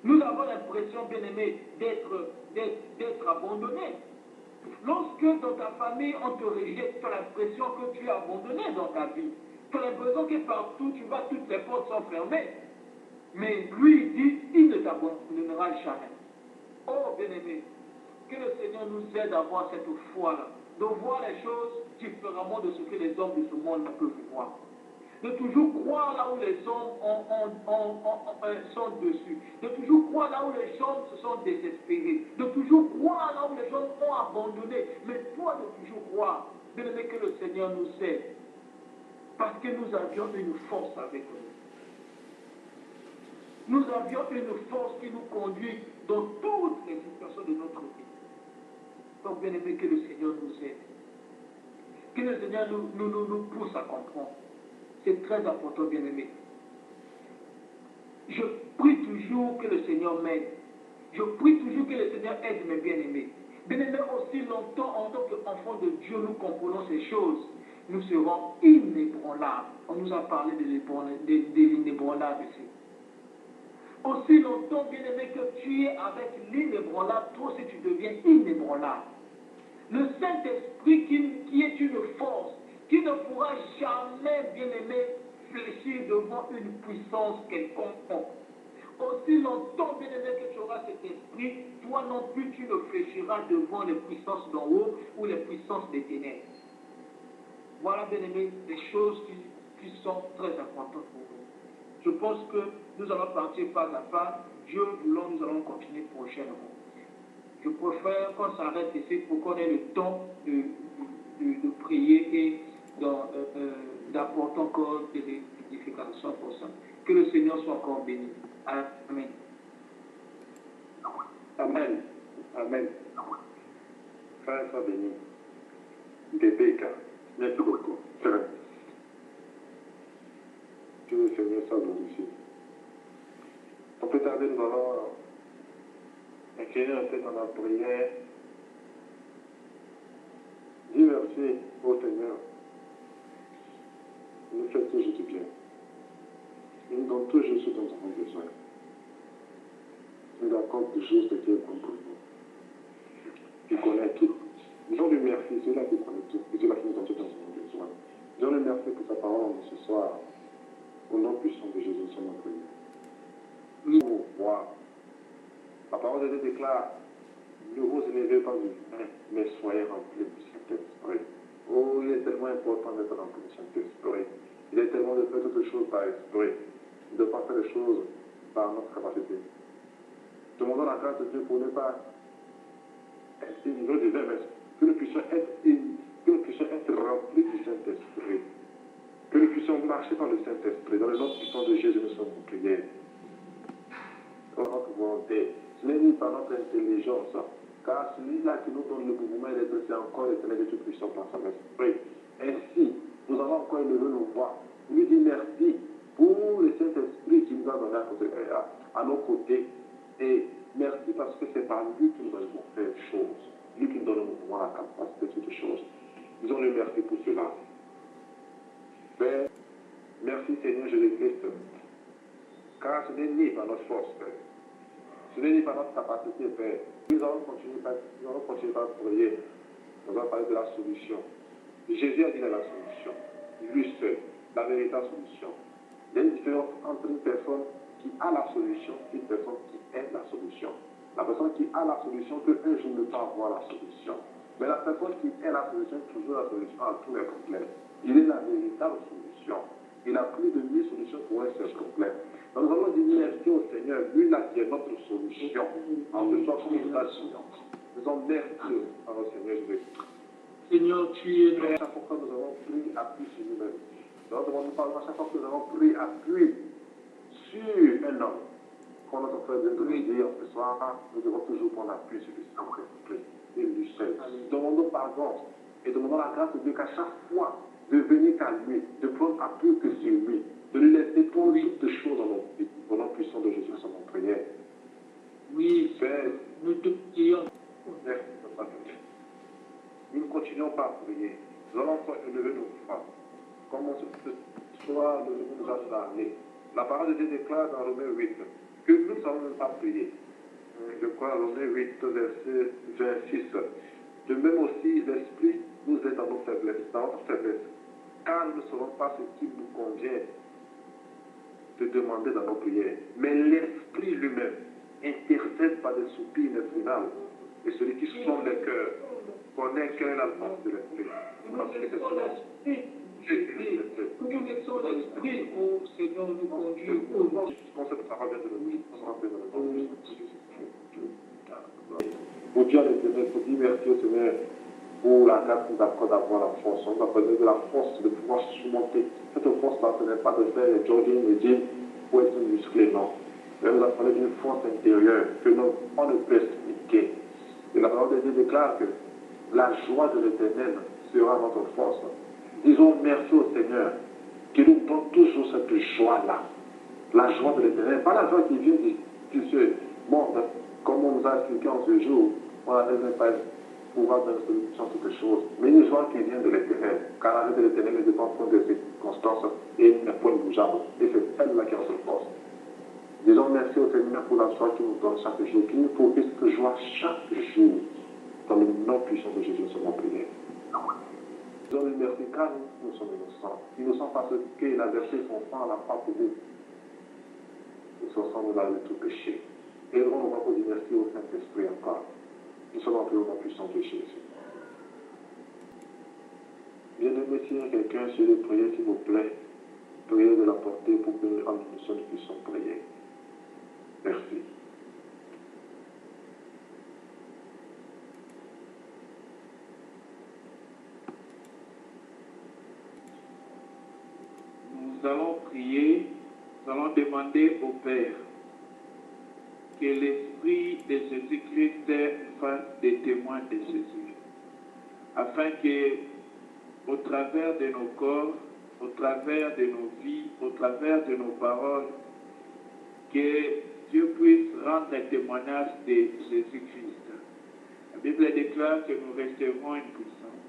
Nous avons l'impression, bien-aimé, d'être abandonnés. Lorsque dans ta famille, on te rejette, tu as l'impression que tu es abandonné dans ta vie. Tu as l'impression que partout tu vas, toutes les portes sont fermées. Mais lui dit, il ne t'abandonnera jamais. Oh, bien-aimé, que le Seigneur nous aide à avoir cette foi-là, de voir les choses différemment de ce que les hommes de ce monde peuvent voir. De toujours croire là où les hommes sont dessus. De toujours croire là où les gens se sont désespérés. De toujours croire là où les gens ont abandonné. Mais toi de toujours croire, bien-aimé, que le Seigneur nous aide. Parce que nous avions une force avec nous. Nous avions une force qui nous conduit dans toutes les situations de notre vie. Donc, bien aimé, que le Seigneur nous aide. Que le Seigneur nous pousse à comprendre. C'est très important, bien aimé. Je prie toujours que le Seigneur m'aide. Je prie toujours que le Seigneur aide mes bien-aimés. Bien-aimés, aussi longtemps en tant qu'enfants de Dieu, nous comprenons ces choses. Nous serons inébranlables. On nous a parlé de l'inébranlable ici. Aussi longtemps, bien-aimé, que tu es avec l'inébranlable, toi aussi tu deviens inébranlable. Le Saint-Esprit qui est une force, qui ne pourra jamais, bien-aimé, fléchir devant une puissance quelconque. Aussi longtemps, bien-aimé, que tu auras cet esprit, toi non plus tu ne fléchiras devant les puissances d'en haut ou les puissances des ténèbres. Voilà, bien-aimé, des choses qui sont très importantes pour nous. Je pense que nous allons partir pas à pas. Dieu voulant, nous allons continuer prochainement. Je préfère qu'on s'arrête ici pour qu'on ait le temps de prier et d'apporter encore des édifications pour ça. Que le Seigneur soit encore béni. Amen. Amen. Amen. Frère, sois béni. Bébé, merci beaucoup. C'est vrai. Que le Seigneur soit glorifié. On peut tarder, nous allons incliner la tête dans la prière. Dis merci au Seigneur. Il nous fait toujours du bien. Il nous donne toujours ce dont nous avons besoin. Il nous accorde toujours ce qui est bon pour nous. Il connaît tout. Disons-lui merci, c'est là qui connaît tout. Et c'est là qui nous donne tout dont nous avons besoin. Disons-lui merci pour sa parole de ce soir. Au nom puissant de Jésus, son nom prière. Nous voir. La parole de Dieu déclare, ne vous élevez pas du vin, mais soyez remplis du Saint-Esprit. Oh, il est tellement important d'être rempli du Saint-Esprit. Il est tellement de faire toutes choses par esprit. De ne pas faire les choses par notre capacité. Demandons la grâce de Dieu pour ne pas être ignoré du vin, mais que nous puissions être remplis du Saint-Esprit. Que nous puissions marcher dans le Saint-Esprit. Dans le nom puissant de Jésus, nous sommes en prière. Dans notre volonté. Ce n'est ni par notre intelligence, car celui-là qui nous donne le mouvement d'être, c'est encore l'éternel de Dieu puissant par son esprit. Ainsi, nous allons encore élever nos voix. Lui dire merci pour le Saint-Esprit qui nous a donné à nos côtés. Et merci parce que c'est par lui que nous allons faire des choses. Lui qui nous donne au mouvement la capacité de toutes choses. Disons-le merci pour cela. Père, merci Seigneur Jésus-Christ. Car ce n'est ni par notre force, Père. Ce n'est ni par notre capacité, Père. Nous allons continuer par prier. Nous allons parler de la solution. Jésus a dit la solution. Lui seul, la véritable solution. Il y a une différence entre une personne qui a la solution et une personne qui est la solution. La personne qui a la solution peut un jour ne pas avoir la solution. Mais la personne qui est la solution, toujours la solution à tous les problèmes. Il est la véritable solution. Il a plus de 1000 solutions pour un seul problème. Donc nous allons dire merci au Seigneur, lui là qui est notre solution. En ce soir, comme nous l'assurons. Nous sommes merci à notre Seigneur Jésus. Seigneur, tu es notre. À chaque fois que nous avons pris appui sur nous-mêmes. Nous demandons pardon à chaque fois que nous avons pris appui sur un homme. Quand notre frère vient de nous dire ce soir, nous devons toujours prendre appui sur le Saint-Esprit. Et lui seul. Demandons pardon Et demandons la grâce de Dieu qu'à chaque fois, de venir à lui, de prendre appui que sur lui, de lui laisser pour lui toutes choses dans notre vie. Au nom puissant de Jésus, c'est mon prière. Oui, Père, nous te prions. merci, Papa. Nous ne continuons pas à prier. Nous allons encore élever nos foi. Comme ce soir, nous a parlé. La parole de Dieu déclare dans Romains 8 que nous ne savons même pas prier. Je crois, Romains 8, verset 26. De même aussi, l'Esprit nous aide dans nos faiblesses, car nous ne savons pas ce qui nous convient de demander dans nos prières. Mais l'Esprit lui-même intercède par des soupirs inexprimables. Et celui qui sonde le cœur connaît quelle est la pensée de l'Esprit. Parce que c'est cela. Nous laissons l'Esprit, ô Seigneur, nous conduire au nom. Pour Dieu l'éternel, pour dire merci au Seigneur pour la grâce qu'il nous accorde d'avoir la force. On nous accorde de la force de pouvoir surmonter. Cette force-là, ce n'est pas de faire le jogging, le gym pour être musclé, non. Elle nous accorde d'une force intérieure que nous, on ne peut expliquer. Et la parole de Dieu déclare que la joie de l'éternel sera notre force. Disons merci au Seigneur qui nous donne toujours cette joie-là. La joie de l'éternel, pas la joie qui vient du ciel. Bon, comme on nous a expliqué en ce jour, on n'a même pas pouvoir donner solution sur quelque chose, mais une joie qui vient de l'éternel, car la vie de l'éternel ne dépend point de circonstances et n'est point bougeable. Et c'est celle-là qui en se force. Disons merci au Seigneur pour la joie qu'il nous donne chaque jour, qu'il nous fournisse cette joie chaque jour, dans le nom puissant de Jésus, c'est mon prière. Disons lui merci car nous sommes innocents. Innocents parce qu'il a versé son sang à la croix pour nous. Et son sang nous a eu tout péché. Et on va vous dire merci au Saint-Esprit encore. Nous sommes appelés au nom puissant de Jésus. Bien-aimé, s'il y a quelqu'un sur les prières, s'il vous plaît, priez de la porter pour que en unisson nous puissions prier. Merci. Nous allons prier, nous allons demander au Père que l'Esprit de Jésus-Christ nous fasse des témoins de Jésus, afin que, au travers de nos corps, au travers de nos vies, au travers de nos paroles, que Dieu puisse rendre un témoignage de Jésus-Christ. La Bible déclare que nous recevrons une puissance.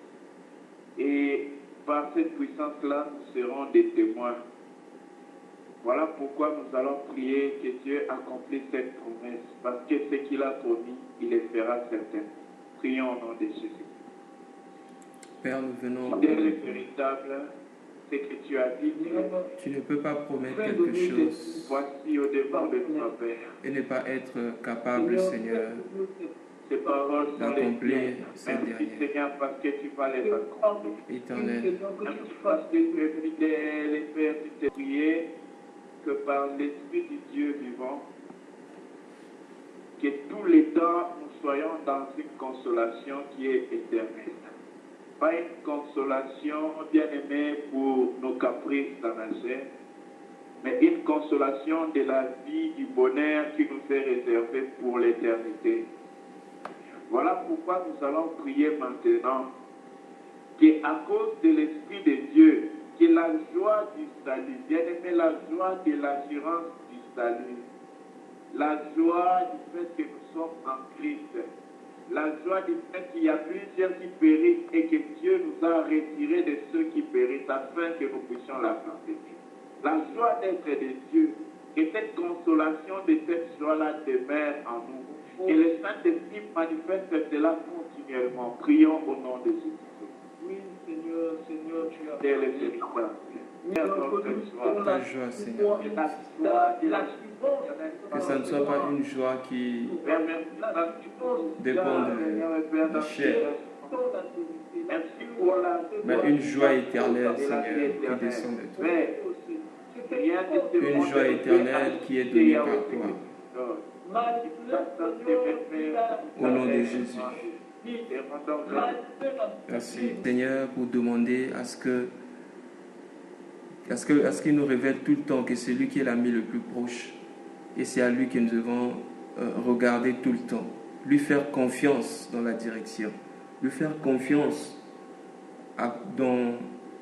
Et par cette puissance-là, nous serons des témoins. Voilà pourquoi nous allons prier que Dieu accomplisse cette promesse, parce que ce qu'il a promis, il le fera certainement. Prions au nom de Jésus. Père, nous venons. Fidèle et véritable, ce que tu as dit, tu ne peux pas promettre quelque chose voici au devant de toi, Père, et ne pas être capable, Seigneur, ces paroles sont les d'accomplir tiennes. ces Merci, dernières. Seigneur, parce que tu vas les accomplir. Éternel, Merci parce que tu es fidèle et Père, tu t'es prié que par l'Esprit du Dieu vivant, que tous les temps nous soyons dans une consolation qui est éternelle. Pas une consolation bien-aimée pour nos caprices dans la chair, mais une consolation de la vie, du bonheur qui nous est réservé pour l'éternité. Voilà pourquoi nous allons prier maintenant qu'à cause de l'Esprit de Dieu, que la joie du salut, bien-aimé, la joie de l'assurance du salut, la joie du fait que nous sommes en Christ, la joie du fait qu'il y a plusieurs qui périssent et que Dieu nous a retirés de ceux qui périssent afin que nous puissions la partager. La joie d'être de Dieu, que cette consolation de cette joie-là demeure en nous. Et le Saint-Esprit manifeste cela continuellement. Prions au nom de Jésus. Oui, Seigneur, Seigneur, tu as Dès le véritable. ta joie, Seigneur. Que ça ne soit pas une joie qui dépend de la chair, mais une joie éternelle, Seigneur, qui descend de toi. Une joie éternelle qui est donnée par toi. Au nom de Jésus. Merci, Seigneur, pour demander à ce qu'il nous révèle tout le temps que c'est lui qui est l'ami le plus proche. Et c'est à lui que nous devons regarder tout le temps. Lui faire confiance dans la direction. Lui faire confiance dans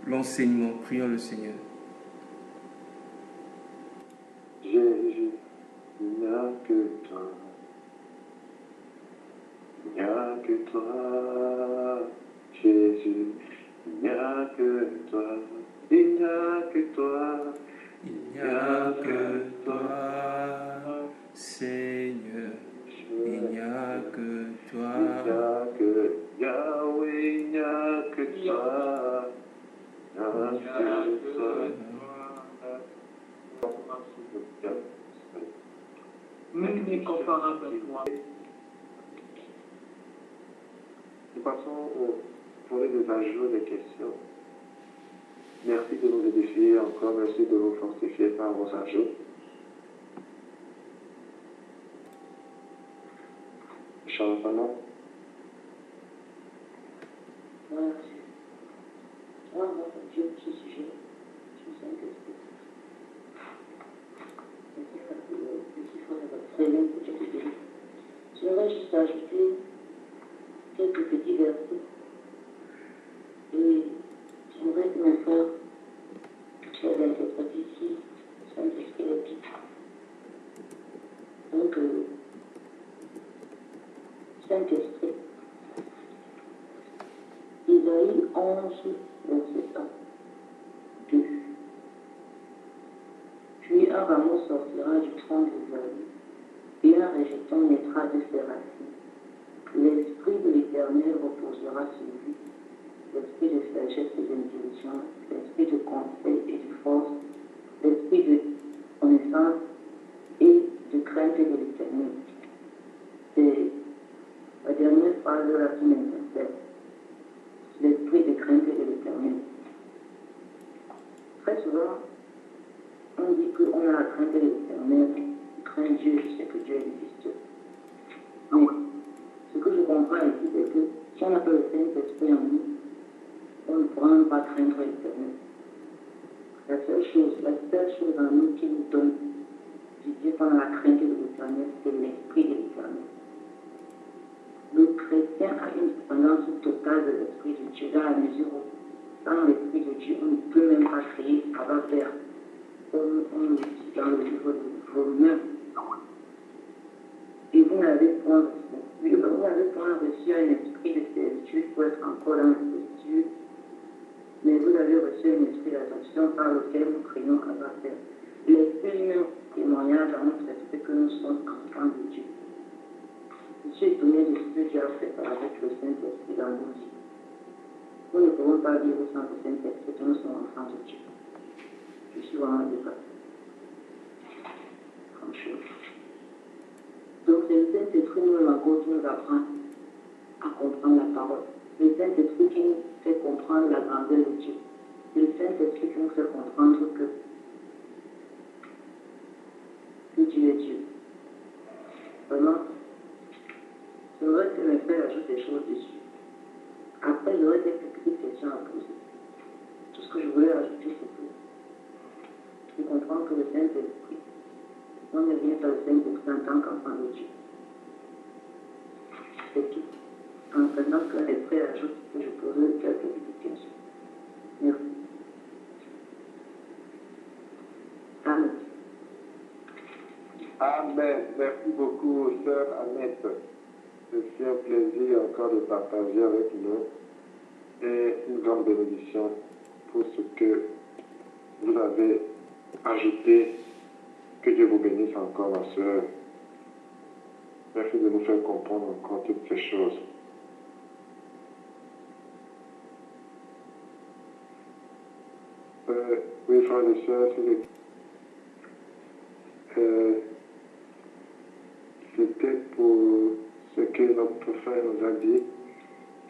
l'enseignement. Prions le Seigneur. Jésus, il n'y a que toi. Il n'y a que toi. Jésus, il n'y a que toi. Il n'y a que toi. Il n'y a que toi, Seigneur. Il n'y a que toi. Il n'y a que Yahweh, il n'y a que toi. Il n'y a que toi. Nul n'est comparable à toi. Nous passons au volet des ajouts, des questions. Merci de nous édifier encore, merci de nous fortifier par vos ajouts. Changement. Dieu, ce sujet, je sens que c'est très bien pour quelques minutes. J'aimerais juste ajouter quelques petits versets. Et j'aimerais que mes frères puissent interpréter ici, Saint-Esprit les pique. Donc, Saint-Esprit, Isaïe 11, verset 1. 2. Puis un rameau sortira du tronc d'Isaïe, et un rejeton naîtra de ses racines. L'esprit de l'Éternel reposera sur lui, l'esprit de sagesse et d'intelligence, l'esprit de conseil et de force, l'esprit de connaissance et de crainte de l'Éternel. C'est la dernière phrase de la qui m'interpelle. L'esprit de crainte de l'Éternel. Très souvent, on dit qu'on a la crainte de l'Éternel, on craint Dieu, c'est que Dieu existe. Mais ce que je comprends ici, c'est que si on n'a pas le Saint-Esprit en nous, on ne pourra même pas craindre l'Éternel. La seule chose en nous qui nous donne de dire qu'on a la crainte de l'Éternel, c'est l'Esprit de l'Éternel. Le chrétien a une dépendance totale de l'Esprit de Dieu, dans la mesure où, sans l'Esprit de Dieu, on ne peut même pas créer, ça va faire. On le dit dans le livre de Romains. Et vous n'avez point reçu un esprit de servitude pour être encore dans la servitude, mais vous avez reçu un esprit d'adoption par lequel nous crions à la terre. L'esprit lui-même témoignage à notre esprit que nous sommes enfants de Dieu. Je suis étonné de ce que Dieu a fait avec le Saint-Esprit dans nos vies. Nous ne pouvons pas vivre sans le Saint-Esprit que nous sommes enfants de Dieu. Je suis vraiment dépassé. Franchement. Donc c'est le Saint-Esprit qui nous apprend à comprendre la parole. Le Saint-Esprit qui nous fait comprendre la grandeur de Dieu. Le Saint-Esprit qui nous fait comprendre que Dieu est Dieu. Vraiment, j'aimerais que mes frères ajoutent des choses dessus. Après, j'aurais des petites questions à poser. Tout ce que je voulais ajouter, c'est de comprendre que le Saint-Esprit, on ne vient pas le Saint-Esprit en tant qu'enfant de Dieu. C'est tout. En attendant que les frères ajoutent, que je poserai quelques petites questions. Merci. Amen. Amen. Merci beaucoup, sœur Annette. C'est un plaisir encore de partager avec nous et une grande bénédiction pour ce que vous avez ajouté. Que Dieu vous bénisse encore, ma sœur. Merci de nous faire comprendre encore toutes ces choses. Oui, frères et sœurs, c'était pour ce que notre frère nous a dit,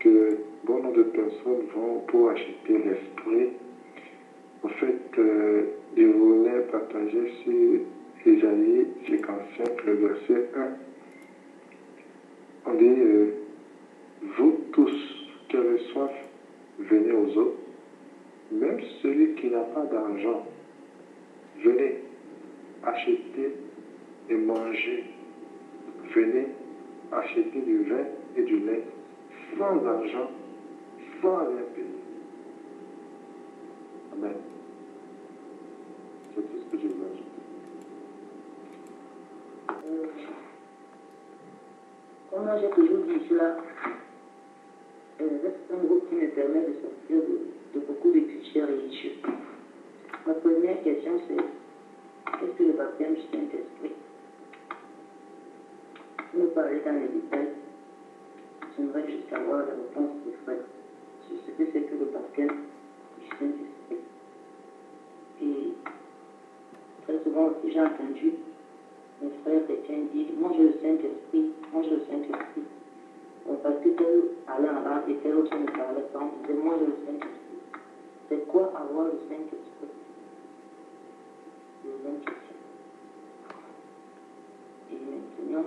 que bon nombre de personnes vont pour acheter l'esprit. En fait, je voulais partager sur Isaïe 55, le verset 1. On dit, vous tous qui avez soif, venez aux eaux. Même celui qui n'a pas d'argent, venez acheter et manger. Venez acheter du vin et du lait sans argent, sans rien payer. Amen. C'est tout ce que je veux ajouter. Comme moi j'ai toujours dit cela, c'est un groupe qui me permet de sortir de beaucoup de clichés religieux. Ma première question c'est, qu'est-ce que le baptême du Saint-Esprit? Pour nous parler dans les détails, j'aimerais juste avoir la réponse des frères sur ce que c'est que le baptême du Saint-Esprit. Et très souvent aussi j'ai entendu mes frères chrétiens dire, moi j'ai le Saint-Esprit, moi j'ai le Saint-Esprit. Parce que tel allait en bas et tel autre ne parlait pas, on disait, moi j'ai le Saint-Esprit. C'est quoi avoir le Saint-Esprit? Deuxième question. Et maintenant,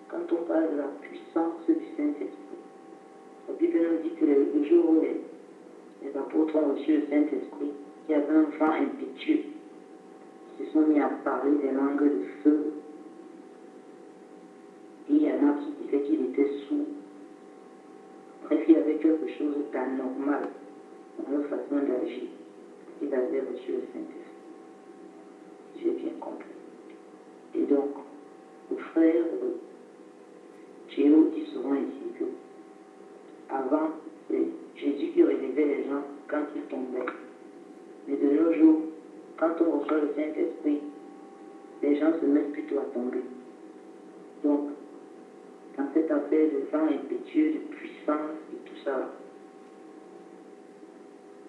quand on parle de la puissance du Saint-Esprit, la Bible nous dit que le jour où les apôtres ont reçu le Saint-Esprit, il y avait un vent impétueux qui se sont mis à parler des langues de feu. Et il y en a qui disaient qu'il était sourd. Bref, il y avait quelque chose d'anormal dans leur façon d'agir. Ils avaient reçu le Saint-Esprit. J'ai bien compris. Et donc, le frère Théo dit souvent ici que avant, c'est Jésus qui relevait les gens quand ils tombaient. Mais de nos jours, quand on reçoit le Saint-Esprit, les gens se mettent plutôt à tomber. Donc, dans cette affaire de vent impétueux, de puissance et tout ça,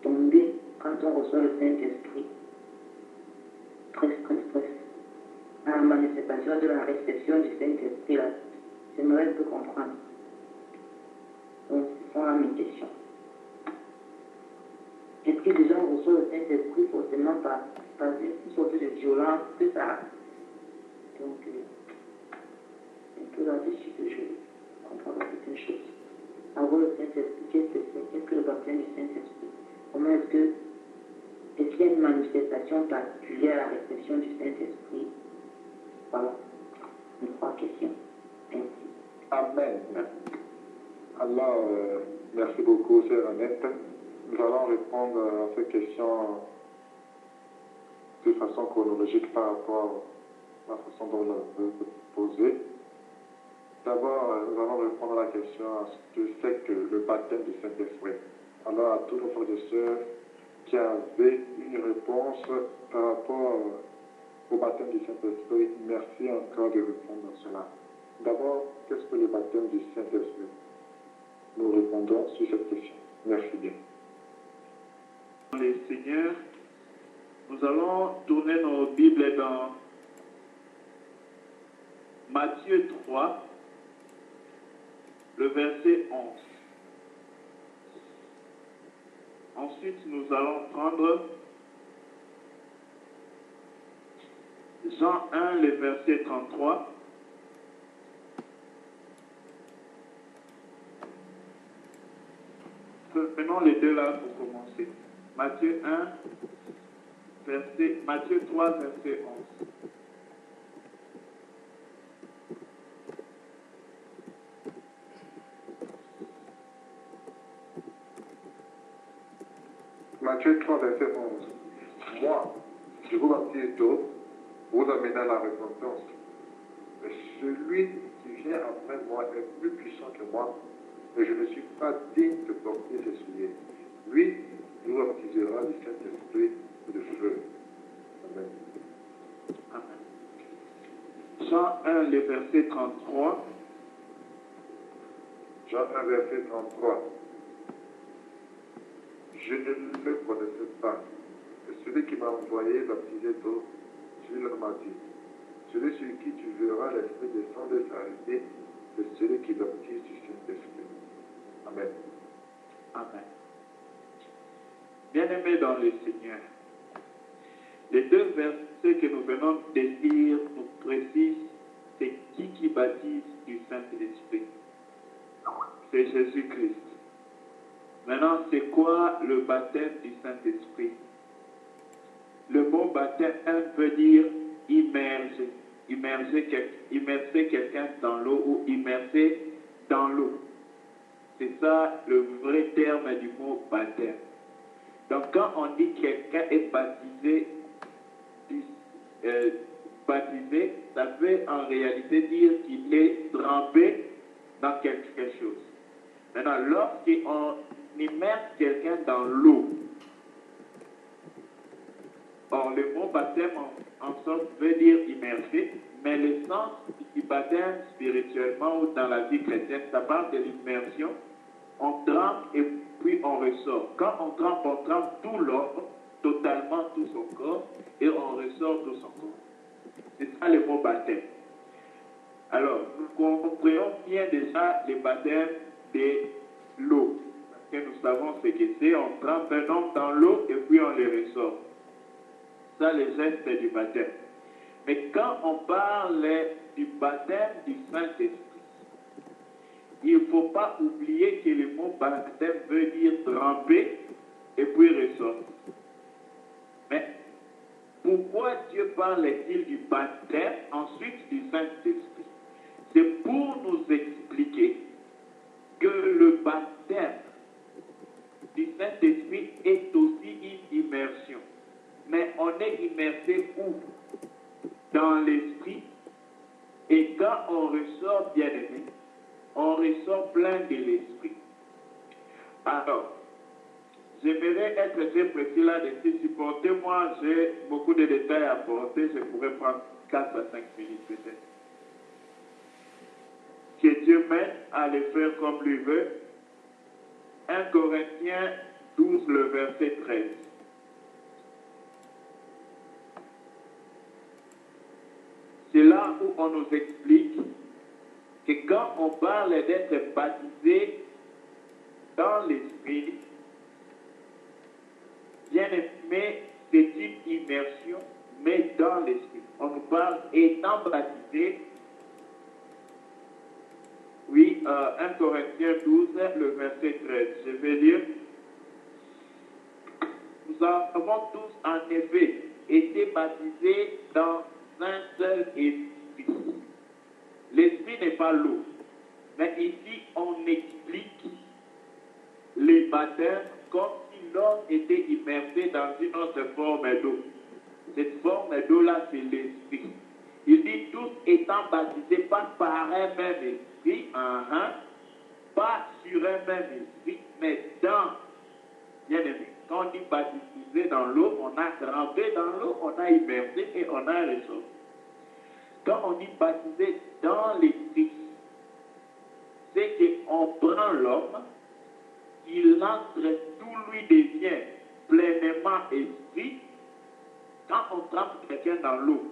tomber quand on reçoit le Saint-Esprit, stress. À la manifestation de la réception du Saint-Esprit, là, j'aimerais un peu comprendre. Donc, ce sont là mes questions. Est-ce que les gens reçoivent le Saint-Esprit forcément par une sorte de violence que ça? Donc, c'est un peu là-dessus que je comprends certaines choses. Avoir le Saint-Esprit, qu'est-ce que c'est? Qu'est-ce que le baptême du Saint-Esprit? Comment est-ce qu'il y a une manifestation particulière à la réception du Saint-Esprit? Voilà, mes 3 questions. Merci. Amen. Alors, merci beaucoup, chère Annette. Nous allons répondre à ces questions de façon chronologique par rapport à la façon dont on l'a posée. D'abord, nous allons répondre à la question à ce que c'est que le baptême du Saint-Esprit. Alors, à tous nos frères et sœurs qui avaient une réponse par rapport au baptême du Saint-Esprit, merci encore de répondre à cela. D'abord, qu'est-ce que le baptême du Saint-Esprit? Nous répondons sur cette question. Merci bien. Les seigneurs, nous allons tourner nos Bibles dans Matthieu 3, le verset 11. Ensuite, nous allons prendre Jean 1, le verset 33. Prenons les deux là pour commencer. Matthieu 3, verset 11. Matthieu 3, verset 11. Moi, je vous baptise d'eau, vous amenez à la repentance. Mais celui qui vient après moi est plus puissant que moi, et je ne suis pas digne de porter ses souliers. Lui nous baptisera du Saint-Esprit et de feu. Amen. Amen. Jean 1, le verset 33. Jean 1, verset 33. Je ne le connaissais pas. Et celui qui m'a envoyé baptiser d'eau, je leur m'a dit, celui sur qui tu verras l'Esprit descendre et s'arrêter, c'est celui qui baptise du Saint-Esprit. Amen. Amen. Bien-aimés dans le Seigneur, les deux versets que nous venons de lire nous précisent c'est qui baptise du Saint-Esprit. C'est Jésus-Christ. Maintenant, c'est quoi le baptême du Saint-Esprit? Le mot baptême veut dire immerger. Immerger quelqu'un dans l'eau ou immerser dans l'eau. C'est ça le vrai terme du mot baptême. Donc quand on dit que quelqu'un est baptisé, ça veut en réalité dire qu'il est trempé dans quelque chose. Maintenant, lorsqu'on immerse quelqu'un dans l'eau, or le mot baptême en sorte veut dire immerser, mais le sens du baptême spirituellement ou dans la vie chrétienne, ça parle de l'immersion. On trempe et puis on ressort. Quand on trempe tout l'homme, totalement tout son corps, et on ressort tout son corps. C'est ça le mot baptême. Alors, nous comprenons bien déjà le baptême de l'eau. Parce que nous savons ce que c'est. On trempe un homme dans l'eau et puis on le ressort. Ça, le geste du baptême. Mais quand on parle du baptême du Saint-Esprit, il ne faut pas oublier que le mot baptême veut dire tremper et puis ressortir. Mais pourquoi Dieu parle-t-il du baptême, ensuite du Saint-Esprit? C'est pour nous expliquer que le baptême du Saint-Esprit est aussi une immersion. Mais on est immersé où? Dans l'esprit. Et quand on ressort bien aimé, on ressort plein de l'esprit. Alors, j'aimerais être très précis là-dessus. Supportez-moi, j'ai beaucoup de détails à apporter. Je pourrais prendre 4 à 5 minutes peut-être. Que Dieu m'aide à le faire comme lui veut. 1 Corinthiens 12, le verset 13. C'est là où on nous explique que quand on parle d'être baptisé dans l'esprit, bien aimé, c'est une immersion, mais dans l'esprit. On nous parle étant baptisé. Oui, 1 Corinthiens 12, le verset 13. Je vais lire. Nous avons tous en effet été baptisés dans un seul esprit. L'esprit n'est pas l'eau. Mais ici, on explique les baptêmes comme si l'homme était immersé dans une autre forme d'eau. Cette forme d'eau-là, c'est l'esprit. Il dit tous étant baptisés pas par un même esprit, pas sur un même esprit, mais dans, bien aimé, quand on dit baptisé dans l'eau, on a trempé dans l'eau, on a immersé et on a ressorti. Quand on dit baptisé dans l'esprit, c'est qu'on prend l'homme, il entre, tout lui devient pleinement esprit. Quand on trempe quelqu'un dans l'eau,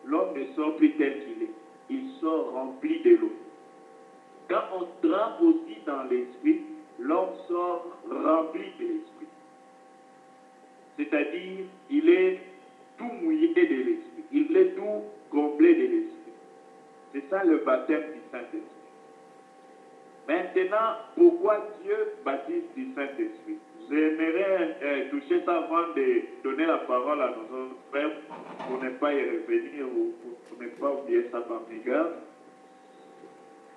l'homme ne sort plus tel qu'il est. Il sort rempli de l'eau. Quand on trempe aussi dans l'esprit, l'homme sort rempli de l'esprit. C'est-à-dire, il est tout mouillé de l'esprit. Il est tout comblé de l'esprit. C'est ça le baptême du Saint-Esprit. Maintenant, pourquoi Dieu baptise du Saint-Esprit? J'aimerais toucher ça avant de donner la parole à nos autres frères pour ne pas y revenir ou pour ne pas oublier ça par mégarde.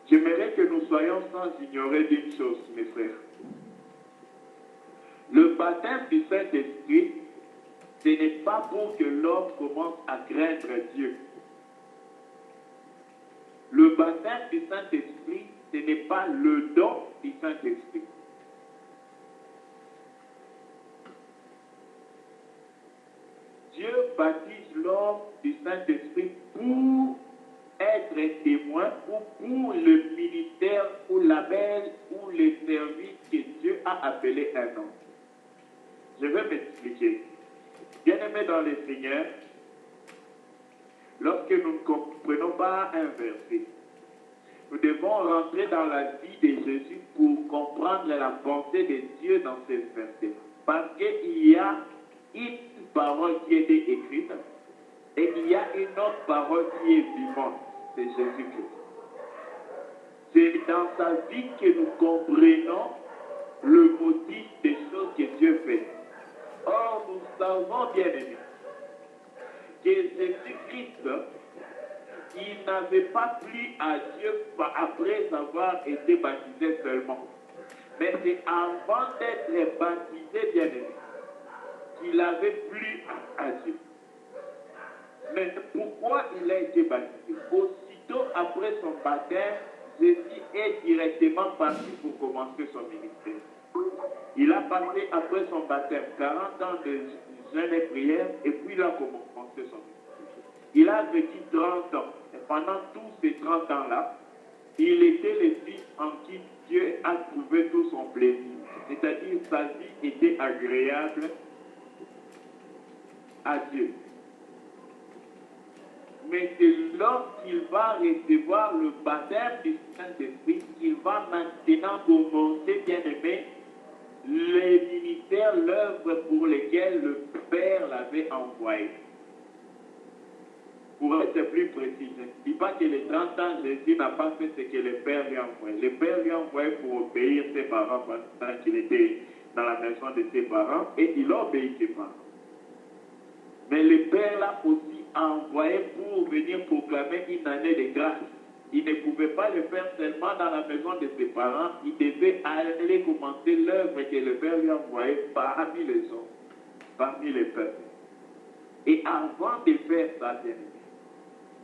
J'aimerais que nous soyons sans ignorer d'une chose, mes frères. Le baptême du Saint-Esprit, ce n'est pas pour que l'homme commence à craindre Dieu. Le baptême du Saint-Esprit, ce n'est pas le don du Saint-Esprit. Dieu baptise l'homme du Saint-Esprit pour être témoin ou pour le ministère ou l'appel ou le service que Dieu a appelé un homme. Je vais m'expliquer. Bien-aimés dans le Seigneur, lorsque nous ne comprenons pas un verset, nous devons rentrer dans la vie de Jésus pour comprendre la pensée de Dieu dans ce verset. Parce qu'il y a une parole qui a été écrite et il y a une autre parole qui est vivante, c'est Jésus-Christ. C'est dans sa vie que nous comprenons le motif des choses que Dieu fait. Or, nous savons bien aimés que Jésus-Christ, il n'avait pas plu à Dieu après avoir été baptisé seulement. Mais c'est avant d'être baptisé, bien aimé, qu'il n'avait plus à Dieu. Mais pourquoi il a été baptisé? Aussitôt après son baptême, Jésus est directement parti pour commencer son ministère. Il a passé après son baptême 40 ans de jeûne et prière et puis il a commencé son ministère. Il a vécu 30 ans et pendant tous ces 30 ans-là, il était le fils en qui Dieu a trouvé tout son plaisir. C'est-à-dire sa vie était agréable à Dieu. Mais c'est lorsqu'il va recevoir le baptême du Saint-Esprit qu'il va maintenant commencer, bien aimé, les ministères, l'œuvre pour lesquelles le Père l'avait envoyé. Pour être plus précis, je ne dis pas que les 30 ans, Jésus n'a pas fait ce que le Père lui a envoyé. Le Père lui a envoyé pour obéir ses parents pendant qu'il était dans la maison de ses parents et il a obéi ses parents. Mais le Père l'a aussi envoyé pour venir proclamer une année de grâce. Il ne pouvait pas le faire seulement dans la maison de ses parents, il devait aller commencer l'œuvre que le Père lui a envoyée parmi les hommes, parmi les peuples. Et avant de faire ça, bien aimé,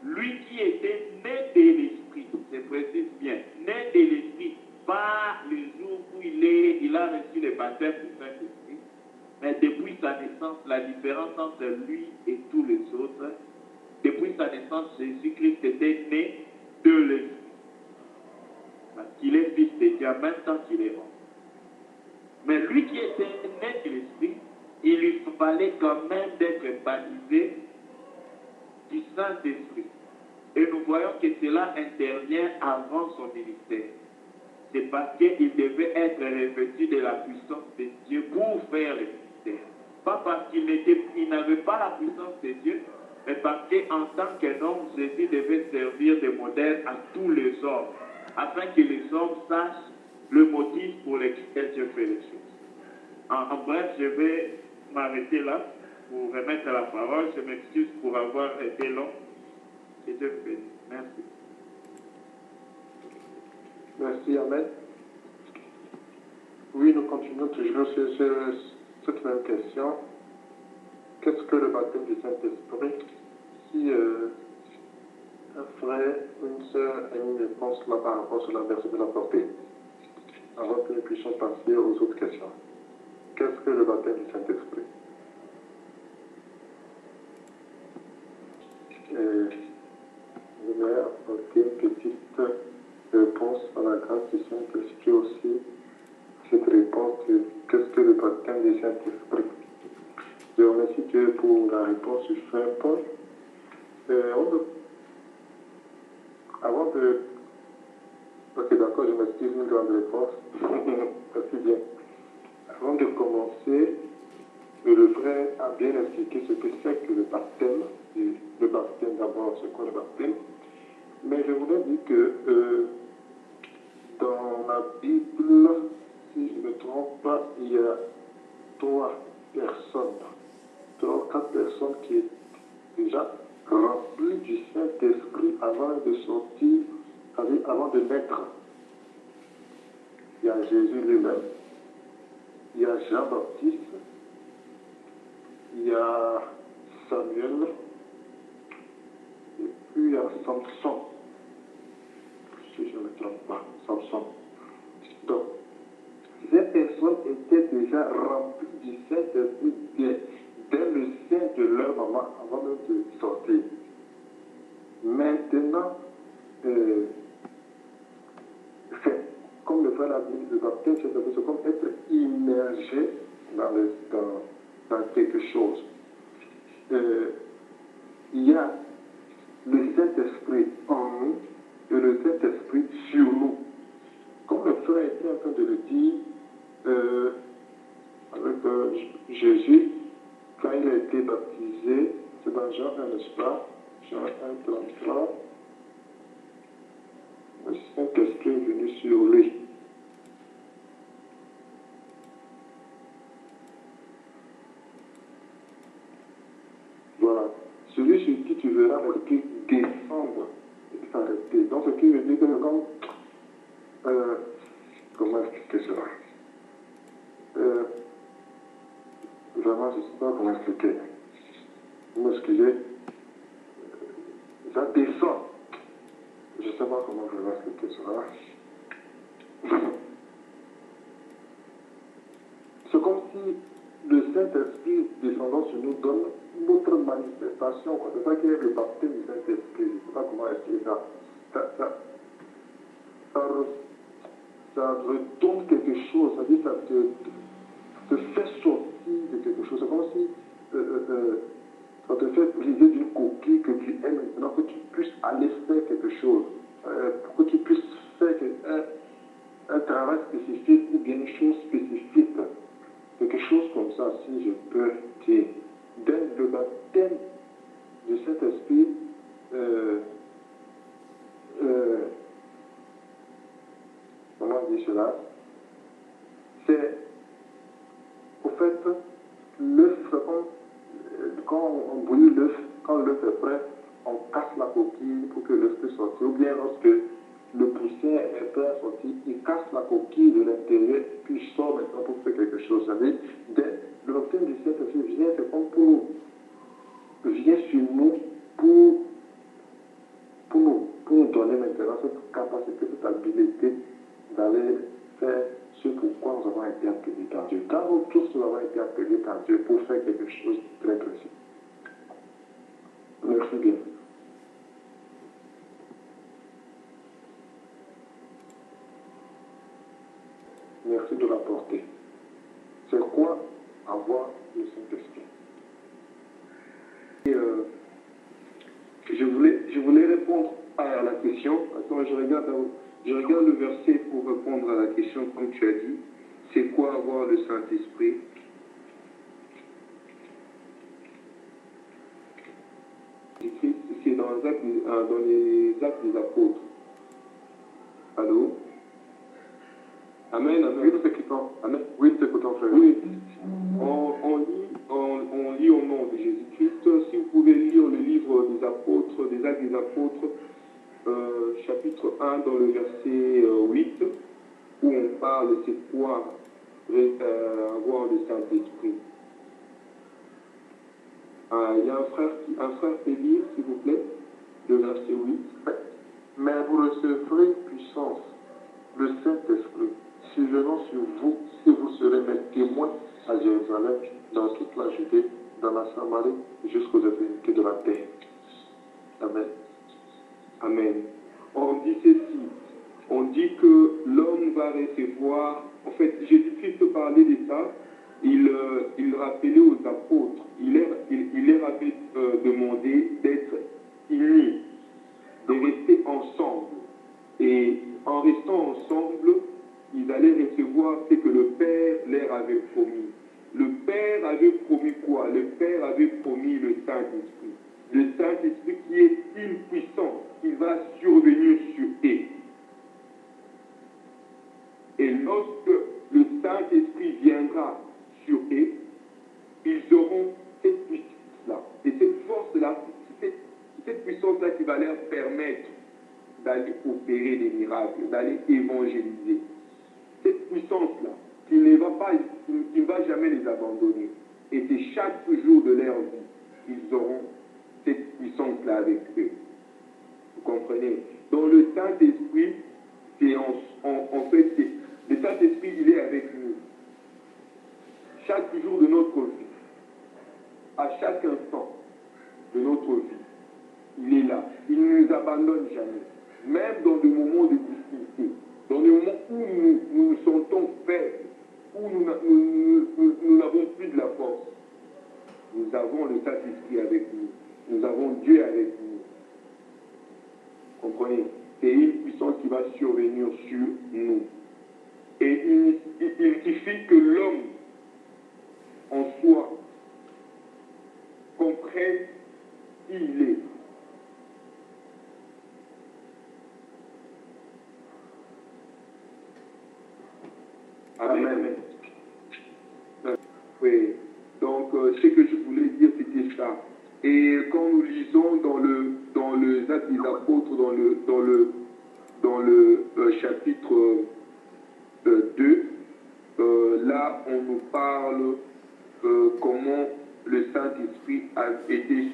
lui qui était né de l'Esprit, je précise bien, né de l'Esprit, pas le jour où il a reçu le baptême du Saint-Esprit, mais depuis sa naissance, la différence entre lui et tous les autres, depuis sa naissance, Jésus-Christ était né de l'Esprit. Parce qu'il est fils de Dieu en même temps qu'il est homme. Mais lui qui était né de l'Esprit, il lui fallait quand même d'être baptisé du Saint-Esprit. Et nous voyons que cela intervient avant son ministère. C'est parce qu'il devait être revêtu de la puissance de Dieu pour faire le ministère. Pas parce qu'il n'avait pas la puissance de Dieu, mais parce qu'en tant qu'homme, Jésus devait servir de modèle à tous les hommes, afin que les hommes sachent le motif pour lequel Dieu fait les choses. En bref, je vais m'arrêter là pour remettre la parole. Je m'excuse pour avoir été long. Et Dieu bénisse. Merci. Merci, Ahmed. Oui, nous continuons toujours sur cette même question. Qu'est-ce que le baptême du Saint-Esprit? Si un frère, une sœur a une réponse là par rapport sur la verset de la portée, avant que nous puissions passer aux autres questions. Qu'est-ce que le baptême du Saint-Esprit? Je vais apporter une petite réponse à la grâce du Saint-Esprit aussi. Cette réponse de qu'est-ce que le baptême du Saint-Esprit? Je remercie Dieu pour la réponse simple. Avant de... Ok, d'accord, je m'excuse, une grande réponse. Merci bien. Avant de commencer, le frère a bien expliqué ce que c'est que le baptême. Le baptême d'abord, c'est quoi le baptême? Mais je voudrais dire que dans la Bible, si je ne me trompe pas, il y a 3 personnes, 3 ou 4 personnes qui étaient déjà remplies du Saint-Esprit avant de sortir, avant de naître. Il y a Jésus lui-même, il y a Jean-Baptiste, il y a Samuel, et puis il y a Samson. Si je ne me trompe pas, Samson. Donc, ces personnes étaient déjà remplies du Saint-Esprit dès le sein de leur maman avant même de sortir. Maintenant, comme le frère l'a dit, le baptême, c'est comme être immergé dans quelque chose. Il y a le Saint-Esprit en nous et le Saint-Esprit sur nous. Comme le frère était en train de le dire, avec Jésus, quand il a été baptisé, c'est dans Jean 1, n'est-ce pas? Jean 1, 33. Le Saint-Esprit est venu sur lui. Voilà. Celui sur qui tu verras l'Esprit descendre et s'arrêter. Donc, ce qui veut dire que comme... comment expliquer cela? Vraiment, je ne sais pas comment expliquer. Vous m'excusez. Ça descend. Je ne sais pas comment je vais expliquer cela. C'est comme si le Saint-Esprit descendant sur nous donne une autre manifestation. C'est ça qui est le baptême du Saint-Esprit. Je ne sais pas comment expliquer ça. Ça retombe quelque chose, ça dit ça te fait sortir de quelque chose. C'est comme si ça te fait briser d'une coquille que tu aimes maintenant, que tu puisses aller faire quelque chose, pour que tu puisses faire un travail spécifique ou bien une chose spécifique. Quelque chose comme ça, si je peux dire. Le baptême du Saint-Esprit, comment dire cela? C'est, au fait, l'œuf, quand on bouillit l'œuf, quand l'œuf est prêt, on casse la coquille pour que l'œuf puisse sortir. Ou bien lorsque le poussin est prêt à sortir, il casse la coquille de l'intérieur, puis il sort maintenant pour faire quelque chose. Vous savez, le baptême du Saint-Esprit vient, c'est comme pour nous, vient sur nous pour nous donner maintenant cette capacité, cette habilité d'aller faire ce pourquoi nous avons été appelés par Dieu. Car nous tous nous avons été appelés par Dieu pour faire quelque chose de très précis. Merci bien. Merci de l'apporter. C'est quoi avoir le Saint-Esprit? Je voulais répondre à la question. Attends, je regarde le verset pour répondre à la question, comme tu as dit. C'est quoi avoir le Saint-Esprit? C'est dans les actes des apôtres. Allô? Amen, amen. Oui, nous écoutons. Amen. Oui, nous écoutons, frère. Oui. On lit au nom de Jésus-Christ. Si vous pouvez lire le livre des apôtres, des actes des apôtres, chapitre 1, dans le verset 8, où on parle, c'est quoi avoir le Saint-Esprit. Il y a un frère peut lire, s'il vous plaît, le verset 8. Mais vous recevrez puissance, le Saint-Esprit, survenant sur vous, si vous serez mes témoins à Jérusalem, dans toute la Judée, dans la Samarie, jusqu'aux extrémités de la terre. Amen. Amen. On dit ceci, on dit que l'homme va recevoir, en fait, Jésus-Christ parlait de ça, il rappelait aux apôtres, il leur avait demandé d'être unis, de rester ensemble. Et en restant ensemble, ils allaient recevoir ce que le Père leur avait promis. Le Père avait promis quoi? Le Père avait promis le Saint-Esprit. Le Saint-Esprit qui est une puissance qui va survenir sur eux. Et lorsque le Saint-Esprit viendra sur eux, ils auront cette puissance-là. Et cette force-là, cette puissance-là qui va leur permettre d'aller opérer des miracles, d'aller évangéliser. Cette puissance-là, qui ne va jamais les abandonner. Et c'est chaque jour de leur vie, ils auront cette puissance-là avec eux. Vous comprenez? Donc le Saint-Esprit, c'est en fait, le Saint-Esprit, il est avec nous. Chaque jour de notre vie, à chaque instant de notre vie, il est là. Il ne nous abandonne jamais. Même dans des moments de difficulté, dans des moments où nous nous sentons faibles, où nous n'avons plus de la force, nous avons le Saint-Esprit avec nous. Nous avons Dieu avec nous. Comprenez? C'est une puissance qui va survenir sur nous. Et il suffit que l'homme en soi comprenne qui il est. Amen. Oui. Donc, ce que je voulais dire, c'était ça. Et quand nous lisons dans le Actes des Apôtres, dans le chapitre 2, là, on nous parle comment le Saint-Esprit était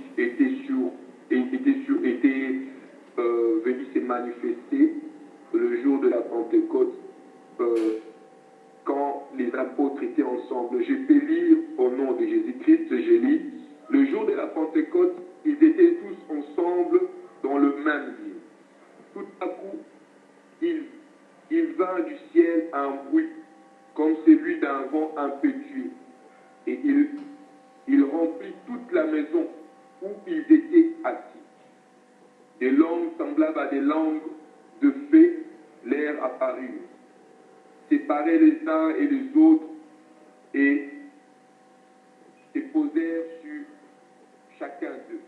venu se manifester le jour de la Pentecôte, quand les apôtres étaient ensemble. Je peux lire au nom de Jésus-Christ, je lis, le jour de la Pentecôte, ils étaient tous ensemble dans le même lieu. Tout à coup, il vint du ciel un bruit, comme celui d'un vent impétueux, et il remplit toute la maison où ils étaient assis. Des langues semblables à des langues de feu leur apparurent, séparés les uns et les autres, et se posèrent sur chacun d'eux.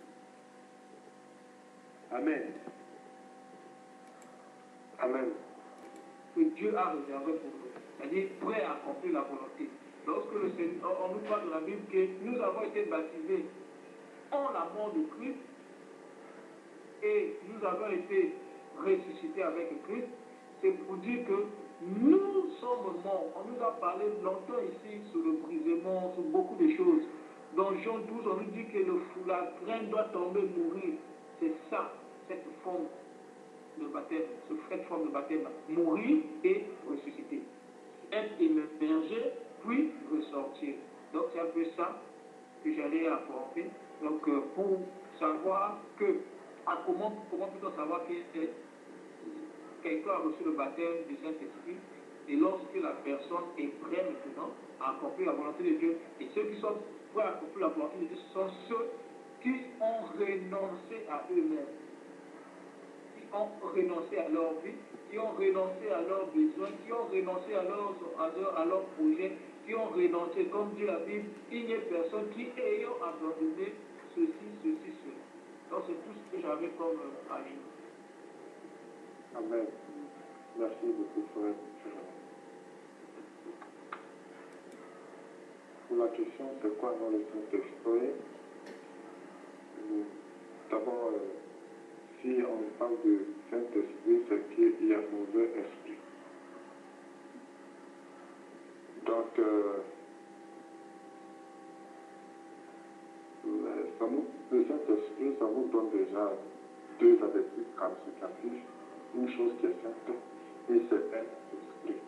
Amen. Amen. Que Dieu a réservé pour nous, c'est-à-dire prêt à accomplir la volonté. Lorsque le Seigneur, on nous parle de la Bible que nous avons été baptisés en la mort de Christ et nous avons été ressuscités avec Christ, c'est pour dire que nous sommes morts. On nous a parlé longtemps ici sur le brisement, sur beaucoup de choses. Dans Jean 12, on nous dit que la graine doit tomber, mourir. C'est ça, cette forme de baptême, cette forme de baptême, mourir et ressusciter. Être immergé, puis ressortir. Donc c'est un peu ça que j'allais apporter. Donc pour savoir que, comment peut-on savoir que quelqu'un a reçu le baptême du Saint-Esprit, et lorsque la personne est prête maintenant à accomplir la volonté de Dieu, et ceux qui sont prêts à accomplir la volonté de Dieu, ce sont ceux qui ont renoncé à eux-mêmes, qui ont renoncé à leur vie, qui ont renoncé à leurs besoins, qui ont renoncé à leurs projets, qui ont renoncé, comme dit la Bible, il n'y a personne qui ayant abandonné ceci, cela. Donc c'est tout ce que j'avais comme avis. Amen. Merci beaucoup, frère. Pour la question, c'est quoi dans le Saint-Esprit? D'abord, si on parle de Saint-Esprit, c'est qu'il y a mauvais esprit. Donc, le Saint-Esprit, ça nous donne déjà deux adjectifs qualificatifs. Une chose qui est sainte et c'est un esprit.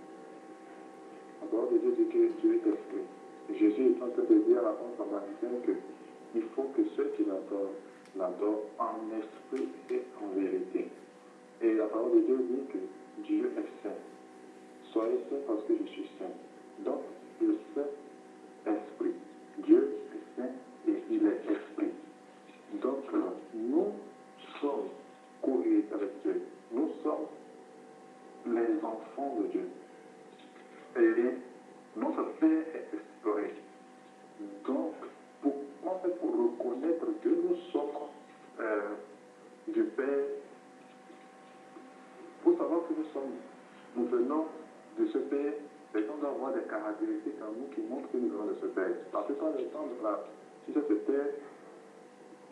En dehors de Dieu dit que Dieu est esprit. Et Jésus est en train de dire à la femme samaritaine qu'il faut que ceux qui l'adorent en esprit et en vérité. Et la parole de Dieu dit que Dieu est saint. Soyez saints parce que je suis saint. Donc, le Saint-Esprit. Dieu est saint et il est esprit. Donc, nous sommes co-héritiers avec Dieu. Nous sommes les enfants de Dieu. Et notre Père est esprit. Donc, pour reconnaître que nous sommes du Père, pour savoir que nous venons de ce Père, c'est qu'on doit avoir des caractéristiques en nous qui montrent que nous venons de ce Père. La plupart du temps, si c'est ce Père,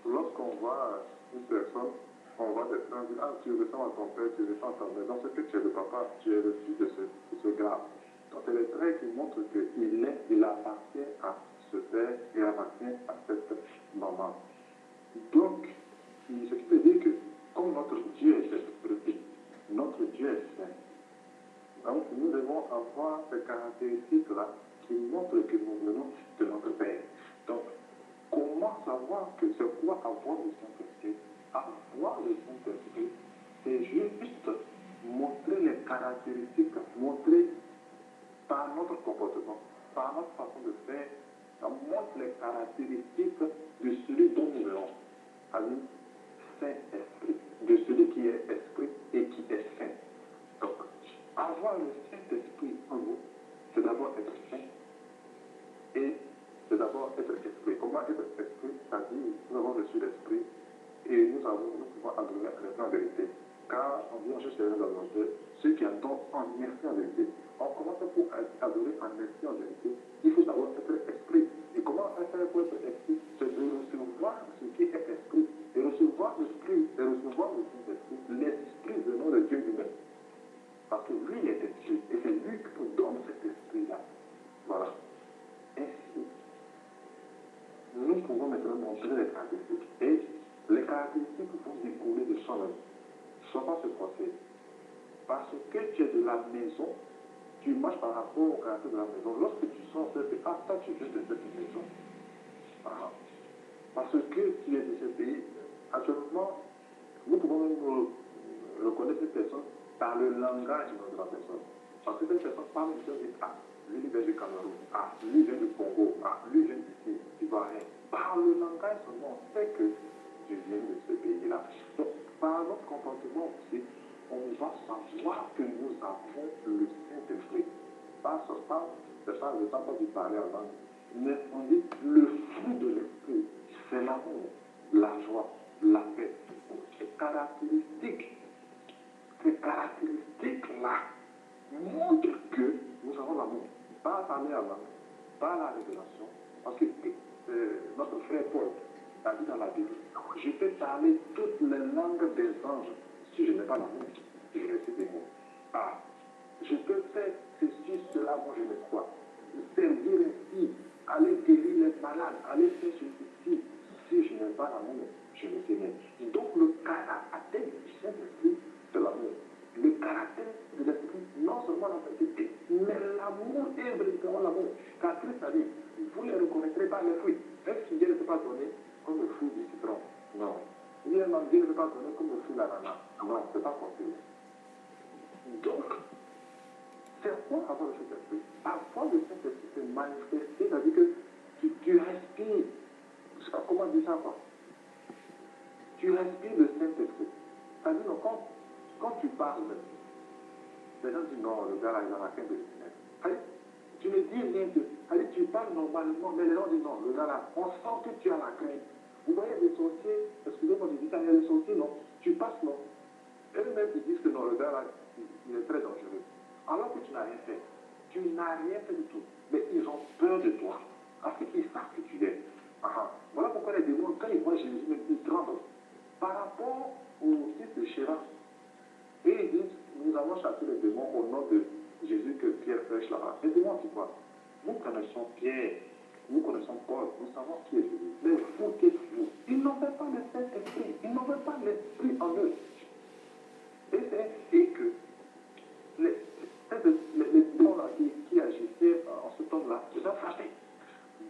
lorsqu'on voit une personne, on voit des gens dire, ah, tu ressembles à ton père, tu ressembles à ta mère. Donc, c'est que tu es le papa, tu es le fils de ce gars. Donc, c'est les traits qui montrent qu'il appartient à ce père, il appartient à cette maman. Donc, ce qui veut dire que, comme notre Dieu est esprit, notre Dieu est saint. Donc, nous devons avoir ces caractéristiques-là qui montrent que nous venons de notre Père. Donc, comment savoir que c'est quoi avoir le Saint-Esprit? Avoir le Saint-Esprit, c'est juste montrer les caractéristiques, montrer par notre comportement, par notre façon de faire, ça montre les caractéristiques de celui dont nous venons. C'est-à-dire Saint-Esprit, de celui qui est esprit et qui est saint. Donc, avoir le Saint-Esprit en nous, c'est d'abord être saint et c'est d'abord être esprit. Comment être esprit? C'est-à-dire, nous avons reçu l'esprit et nous pouvons adorer en vérité. Car on dit en Jésus dans le ceux qui adorent en esprit en vérité. On commence pour adorer en esprit en vérité. Il faut d'abord être esprit. Et comment faire pour être esprit? C'est de recevoir ce qui est esprit. Et recevoir l'esprit, et recevoir le Saint-Esprit, l'esprit venant de Dieu lui-même. Parce que lui est esprit. Et c'est lui qui nous donne cet esprit-là. Voilà. Ainsi, pouvons maintenant montrer les caractéristiques. Et les caractéristiques vont découler de soi-même. Sois pas ce procès. Parce que tu es de la maison, tu marches par rapport au caractère de la maison. Lorsque tu sors, c'est pas ça, tu es juste de cette maison. Voilà. Parce que tu es de ce pays. Actuellement, nous pouvons même reconnaître cette personne par le langage de la personne. Parce que cette personne parle de dit, ah, lui vient du Cameroun, ah, lui vient du Congo, ah, lui vient d'ici, tu vois rien. Par le langage seulement, on sait que tu viens de ce pays-là. Donc, par notre comportement aussi, on va savoir que nous avons le Saint-Esprit. Pas c'est pas le temps de parler en langue, mais on dit le fruit de l'Esprit, c'est l'amour, la joie, la paix. Ces caractéristiques-là montrent que nous avons l'amour. Pas parler en langue, pas la révélation. Parce que notre frère Paul a dit dans la Bible, je peux parler toutes les langues des anges. Si je n'ai pas l'amour, je reste des mots. Ah, je peux faire ceci, cela, moi je le crois. Servir ainsi, aller guérir les malades, aller faire ceci. Si je n'ai pas l'amour, je ne sais rien. Donc le caractère du Saint-Esprit, c'est l'amour. Le caractère de l'Esprit, non seulement la sainteté, mais l'amour est véritablement l'amour. Car Christ a dit, vous ne les reconnaîtrez pas les fruits. Un figuier ne peut pas donner comme le fruit du citron. Non. Ni un manguier ne peut pas donner comme le fruit de l'ananas. Non, ce n'est pas possible. Donc, c'est quoi avoir le Saint-Esprit? Avoir le Saint-Esprit, c'est manifester, c'est-à-dire que tu respires. Comment dire ça, quoi? Tu respires le Saint-Esprit. C'est-à-dire, quand tu parles, les gens disent non, le gars là, il en a qu'un de lunettes. Tu ne dis rien de. Tu parles normalement, mais les gens disent non, le gars là, on sent que tu as la crainte. Vous voyez les sorciers, excusez-moi de dire ça, il y a des sorciers, non, tu passes, non. Eux-mêmes te disent que non, le gars là, il est très dangereux. Alors que tu n'as rien fait. Tu n'as rien fait du tout. Mais ils ont peur de toi. Parce qu'ils savent que tu es. Voilà pourquoi les démons, quand ils voient Jésus, ils tremblent. Par rapport au fils de Chéra, et ils disent, nous avons chassé les démons au nom de Jésus que Pierre prêche là-bas. Les démons, c'est quoi? Nous connaissons Pierre, nous connaissons Paul, nous savons qui est Jésus. Mais vous, qu'êtes-vous? Ils n'avaient pas le Saint-Esprit, ils n'avaient pas l'Esprit en eux. Et que les démons là qui agissaient en ce temps-là, ils ont frappé.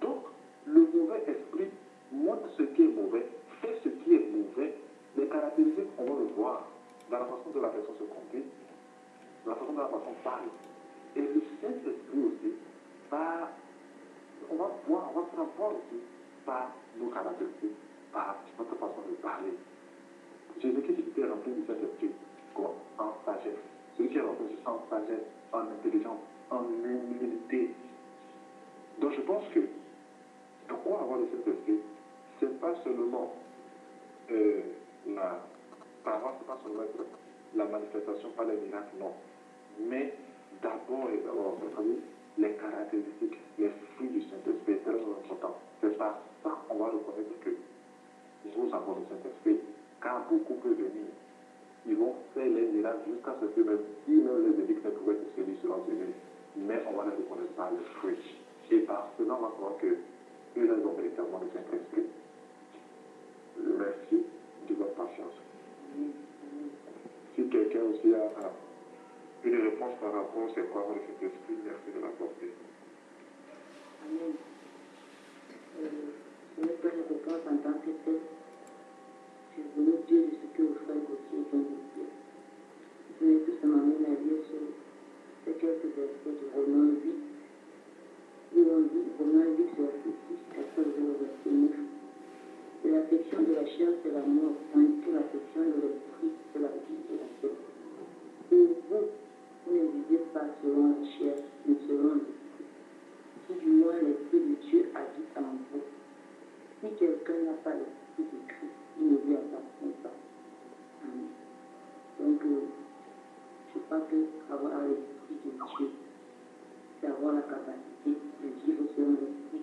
Donc, le mauvais esprit montre ce qui est mauvais, fait ce qui est mauvais. Les caractéristiques, on va le voir dans la façon dont la personne se conduit, dans la façon dont la personne parle. Et le Saint-Esprit aussi, on va savoir aussi par nos caractéristiques, par notre façon de parler. Jésus-Christ était rempli du Saint-Esprit, quoi, en sagesse. Celui qui est rempli en sagesse, en intelligence, en humilité. Donc je pense que pourquoi avoir le Saint-Esprit, c'est pas seulement la parole, c'est pas seulement la manifestation par les miracles, non. Mais d'abord et d'abord, les caractéristiques, les fruits du Saint-Esprit, c'est très important. C'est par ça qu'on va reconnaître que nous avons le Saint-Esprit, car beaucoup peuvent venir. Ils vont faire les miracles jusqu'à ce que même si même les édicts ne pouvaient être celui sur celui, mais on va les reconnaître par le fruit. Et par cela, on va croire que eux là, ils ont véritablement le Saint-Esprit. Merci de votre patience. Si quelqu'un aussi a une réponse par rapport à c'est quoi le Saint-Esprit, merci de l'apporter. Amen. Ce n'est pas une réponse en tant que telle. Je voulais dire de ce que le frère Gauthier vient de dire. Je voulais tout simplement m'aller sur ces quelques versets de Romains 8. Et on dit, Romains 8, verset 6, 14, verset 9. Que l'affection de la chair, c'est la mort, tandis que l'affection de l'esprit, c'est la vie et la paix. Et vous ne vivez pas selon la chair, mais selon l'esprit. Si du moins l'esprit de Dieu habite en vous. Si quelqu'un n'a pas l'esprit de Christ, il ne lui appartient pas. Amen. Donc, je crois qu'avoir l'esprit de Dieu, c'est avoir la capacité de vivre selon l'esprit,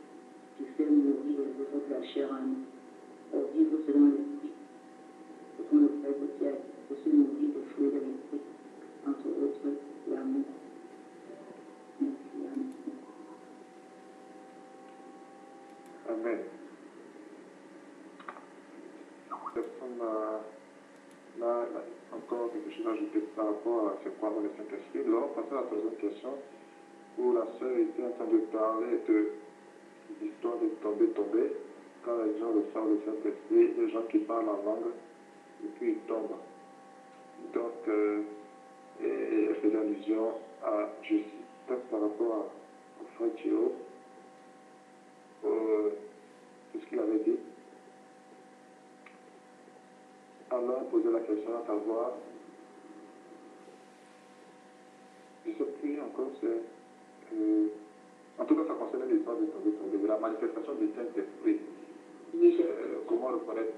qui fait mourir les œuvres de la chair en nous. Vivre selon l'esprit, c'est comme le frère Gauthier a dit, c'est se nourrir des fruits de l'esprit, entre autres l'amour. Merci, amen. Amen. chose à ajouter par rapport à c'est quoi dans le Saint-Esprit. Nous allons passer à la troisième question où la sœur était en train de parler de l'histoire de tomber. Quand les gens reçoivent le Saint-Esprit, les gens qui parlent en langue, et puis ils tombent. Donc, elle faisait allusion à Jésus. Donc, par rapport au frère Thio, tout ce qu'il avait dit. Alors, poser la question à savoir, je ne sais plus encore, en tout cas, ça concerne l'histoire de tomber, de la manifestation du Saint-Esprit. Oui, comment reconnaître?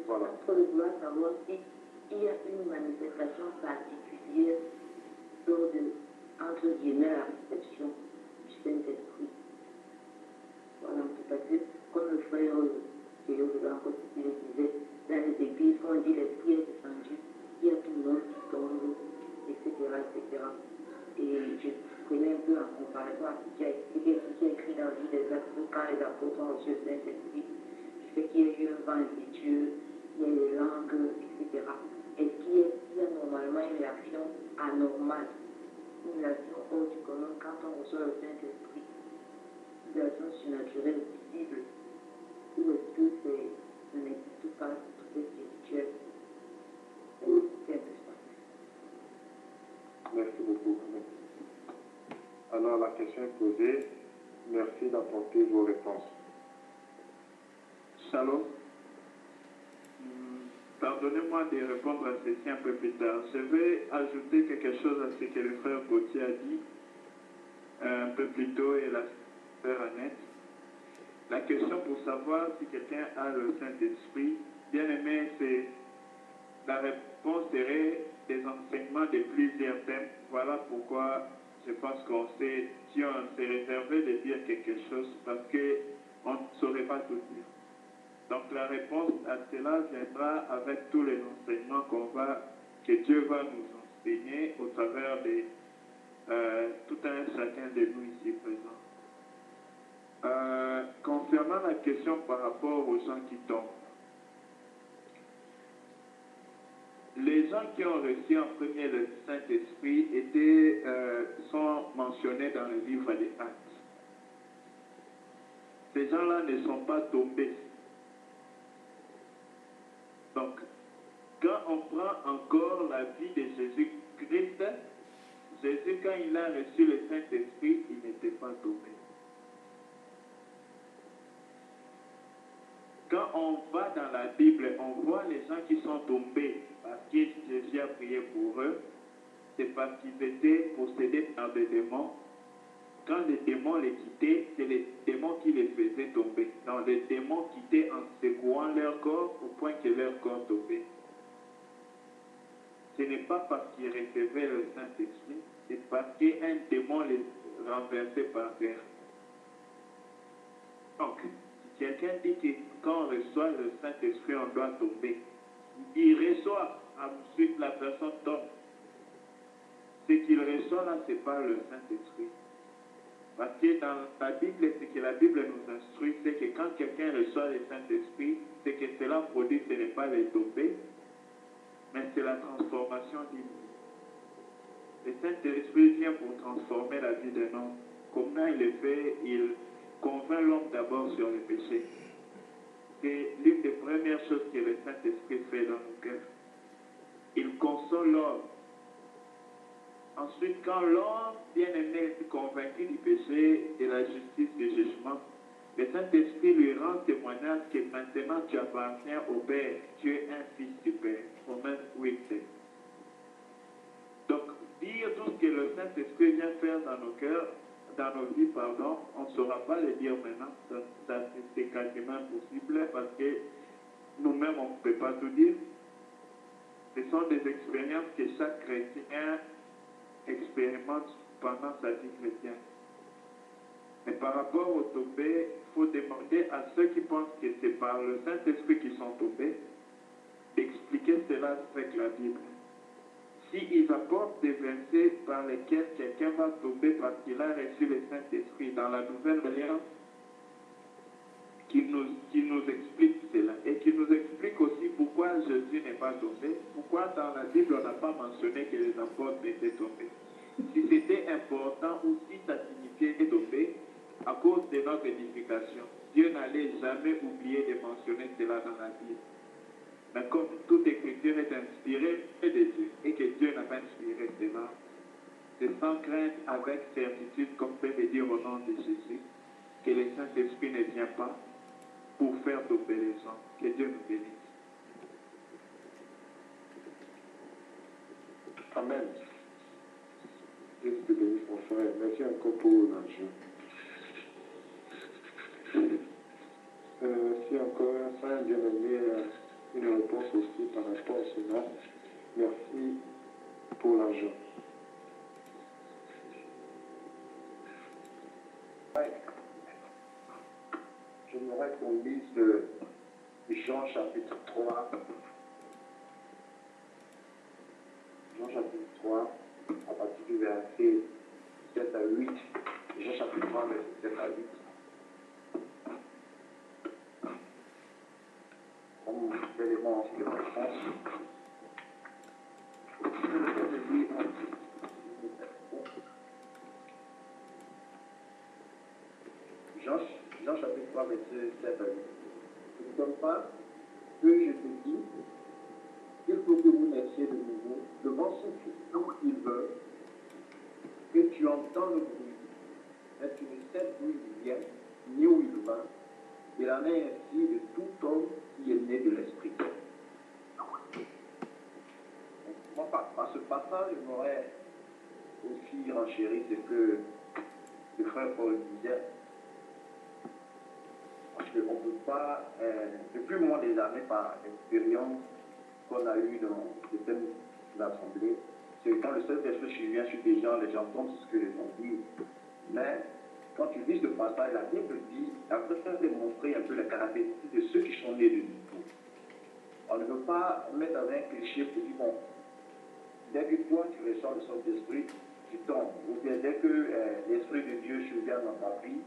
Voilà. Je dois savoir s'il y a une manifestation particulière lors de, entre guillemets, la réception du Saint-Esprit. Voilà, parce que, comme le frère Théo de l'Encore le disait, dans les églises, quand on dit l'Esprit est descendu, il y a tout le monde qui tombe, etc., etc. Et je connais un peu en comparaison à ce qui a écrit dans le livre des Actes, quand les apôtres ont reçu le Saint-Esprit, du fait qu'il y a eu un vent impétueux, il y a les langues, etc. Est-ce qu'il y a normalement une réaction anormale, une réaction hors du commun quand on reçoit le Saint-Esprit, une réaction surnaturelle visible, ou est-ce que ce n'existe pas, tout est spirituel? C'est un peu ça. Merci beaucoup. Alors la question est posée. Merci d'apporter vos réponses. Shalom. Pardonnez-moi de répondre à ceci un peu plus tard. Je vais ajouter quelque chose à ce que le frère Gauthier a dit un peu plus tôt et la sœur Annette. La question pour savoir si quelqu'un a le Saint-Esprit, bien aimé, c'est la réponse serait des enseignements de plusieurs thèmes. Voilà pourquoi je pense qu'on s'est réservé de dire quelque chose parce qu'on ne saurait pas tout dire. Donc la réponse à cela viendra avec tous les enseignements que Dieu va nous enseigner au travers de tout un chacun de nous ici présents. Concernant la question par rapport aux gens qui tombent, les gens qui ont reçu en premier le Saint-Esprit sont mentionnés dans le livre des Actes. Ces gens-là ne sont pas tombés. Donc, quand on prend encore la vie de Jésus-Christ, Jésus, quand il a reçu le Saint-Esprit, il n'était pas tombé. Quand on va dans la Bible, on voit les gens qui sont tombés parce que Jésus a prié pour eux. C'est parce qu'ils étaient possédés par des démons. Quand les démons les quittaient, c'est les démons qui les faisaient tomber. Donc les démons quittaient en secouant leur corps au point que leur corps tombait. Ce n'est pas parce qu'ils recevaient le Saint-Esprit, c'est parce qu'un démon les renversait par terre. Donc, si quelqu'un dit que quand on reçoit le Saint-Esprit, on doit tomber, il reçoit, ensuite la personne tombe. Ce qu'il reçoit là, ce n'est pas le Saint-Esprit. Parce que dans la Bible, ce que la Bible nous instruit, c'est que quand quelqu'un reçoit le Saint-Esprit, ce que cela produit, ce n'est pas les tomber, mais c'est la transformation d'une vie. Le Saint-Esprit vient pour transformer la vie d'un homme. Comment il le fait? Il convainc l'homme d'abord sur le péché. C'est l'une des premières choses que le Saint-Esprit fait dans nos cœurs. Il console l'homme. Ensuite, quand l'homme, bien-aimé, est convaincu du péché, de la justice, du jugement, le Saint-Esprit lui rend témoignage que maintenant tu appartiens au Père, tu es un fils du Père. Romains 8:7. Donc, dire tout ce que le Saint-Esprit vient faire dans nos cœurs, dans nos vies, on ne saura pas le dire maintenant. C'est quasiment impossible parce que nous-mêmes, on ne peut pas tout dire. Ce sont des expériences que chaque chrétien expérimente pendant sa vie chrétienne. Mais par rapport au tombé, il faut demander à ceux qui pensent que c'est par le Saint-Esprit qu'ils sont tombés d'expliquer cela avec la Bible. S'ils apportent des versets par lesquels quelqu'un va tomber parce qu'il a reçu le Saint-Esprit dans la Nouvelle Alliance, qui nous explique cela et qui nous explique aussi pourquoi Jésus n'est pas tombé, pourquoi dans la Bible on n'a pas mentionné que les apôtres étaient tombés. Si c'était important ou si ça signifiait tomber à cause de notre édification, Dieu n'allait jamais oublier de mentionner cela dans la Bible. Mais comme toute écriture est inspirée de Dieu et que Dieu n'a pas inspiré cela, c'est sans crainte, avec certitude, qu'on peut le dire au nom de Jésus, que le Saint-Esprit ne vient pas pour faire tomber les gens. Que Dieu nous bénisse. Amen. Dieu te bénisse, mon frère. Merci encore pour l'argent. Si encore un frère bien aimé une réponse aussi par rapport à cela, merci pour l'argent. J'aimerais qu'on lise Jean chapitre 3. Jean chapitre 3, à partir du verset 7 à 8. Jean chapitre 3, verset 7 à 8. Comme élément de réponse. Jean chapitre 3, verset 7 à 8. Je ne donne pas que je te dis, il faut que vous naissiez de nouveau devant ceux qui veulent, que tu entends le bruit, mais tu ne sais d'où il vient, ni où il va. Il en est ainsi de tout homme qui est né de l'esprit. Moi, par ce passage, j'aurais aussi renchéri ce que le frère Paul disait. Parce qu'on ne peut pas, depuis le moment des années, par l'expérience qu'on a eue dans certaines assemblées, c'est quand le Saint-Esprit survient sur des gens, les gens entendent ce que les gens disent. Mais quand tu lis ce passage, la Bible dit, après ça, démontrer un peu la caractéristique de ceux qui sont nés de nouveau. On ne veut pas mettre dans un cliché pour dire, bon, dès que toi tu reçois le Saint-Esprit, tu tombes. Ou bien dès que l'Esprit de Dieu survient dans ta vie,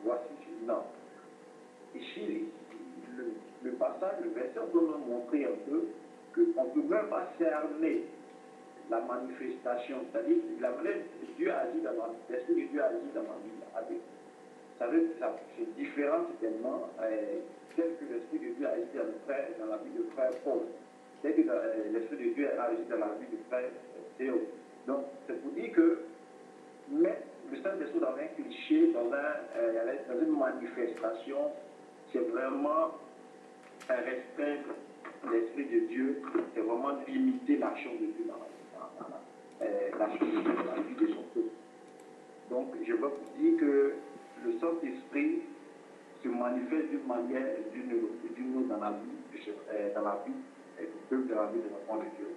voici, non. Ici, le passage, le verset doit nous montrer un peu qu'on ne peut même pas cerner la manifestation, c'est-à-dire la manière que Dieu agit dans ma vie, l'Esprit de Dieu agit dans ma vie. Ça veut dire que c'est différent certainement, tel que l'Esprit de Dieu agit dans la vie de frère Paul, tel que l'Esprit de Dieu agit dans la vie de frère Théo. Donc, c'est pour dire que mettre le Saint-Esprit dans un cliché, dans une manifestation, c'est vraiment restreindre l'Esprit de Dieu, c'est vraiment limiter l'action de Dieu dans la vie de son peuple. Donc, je veux vous dire que le Saint-Esprit se manifeste d'une manière, d'une autre dans la vie du peuple, dans la vie de l'enfant de Dieu.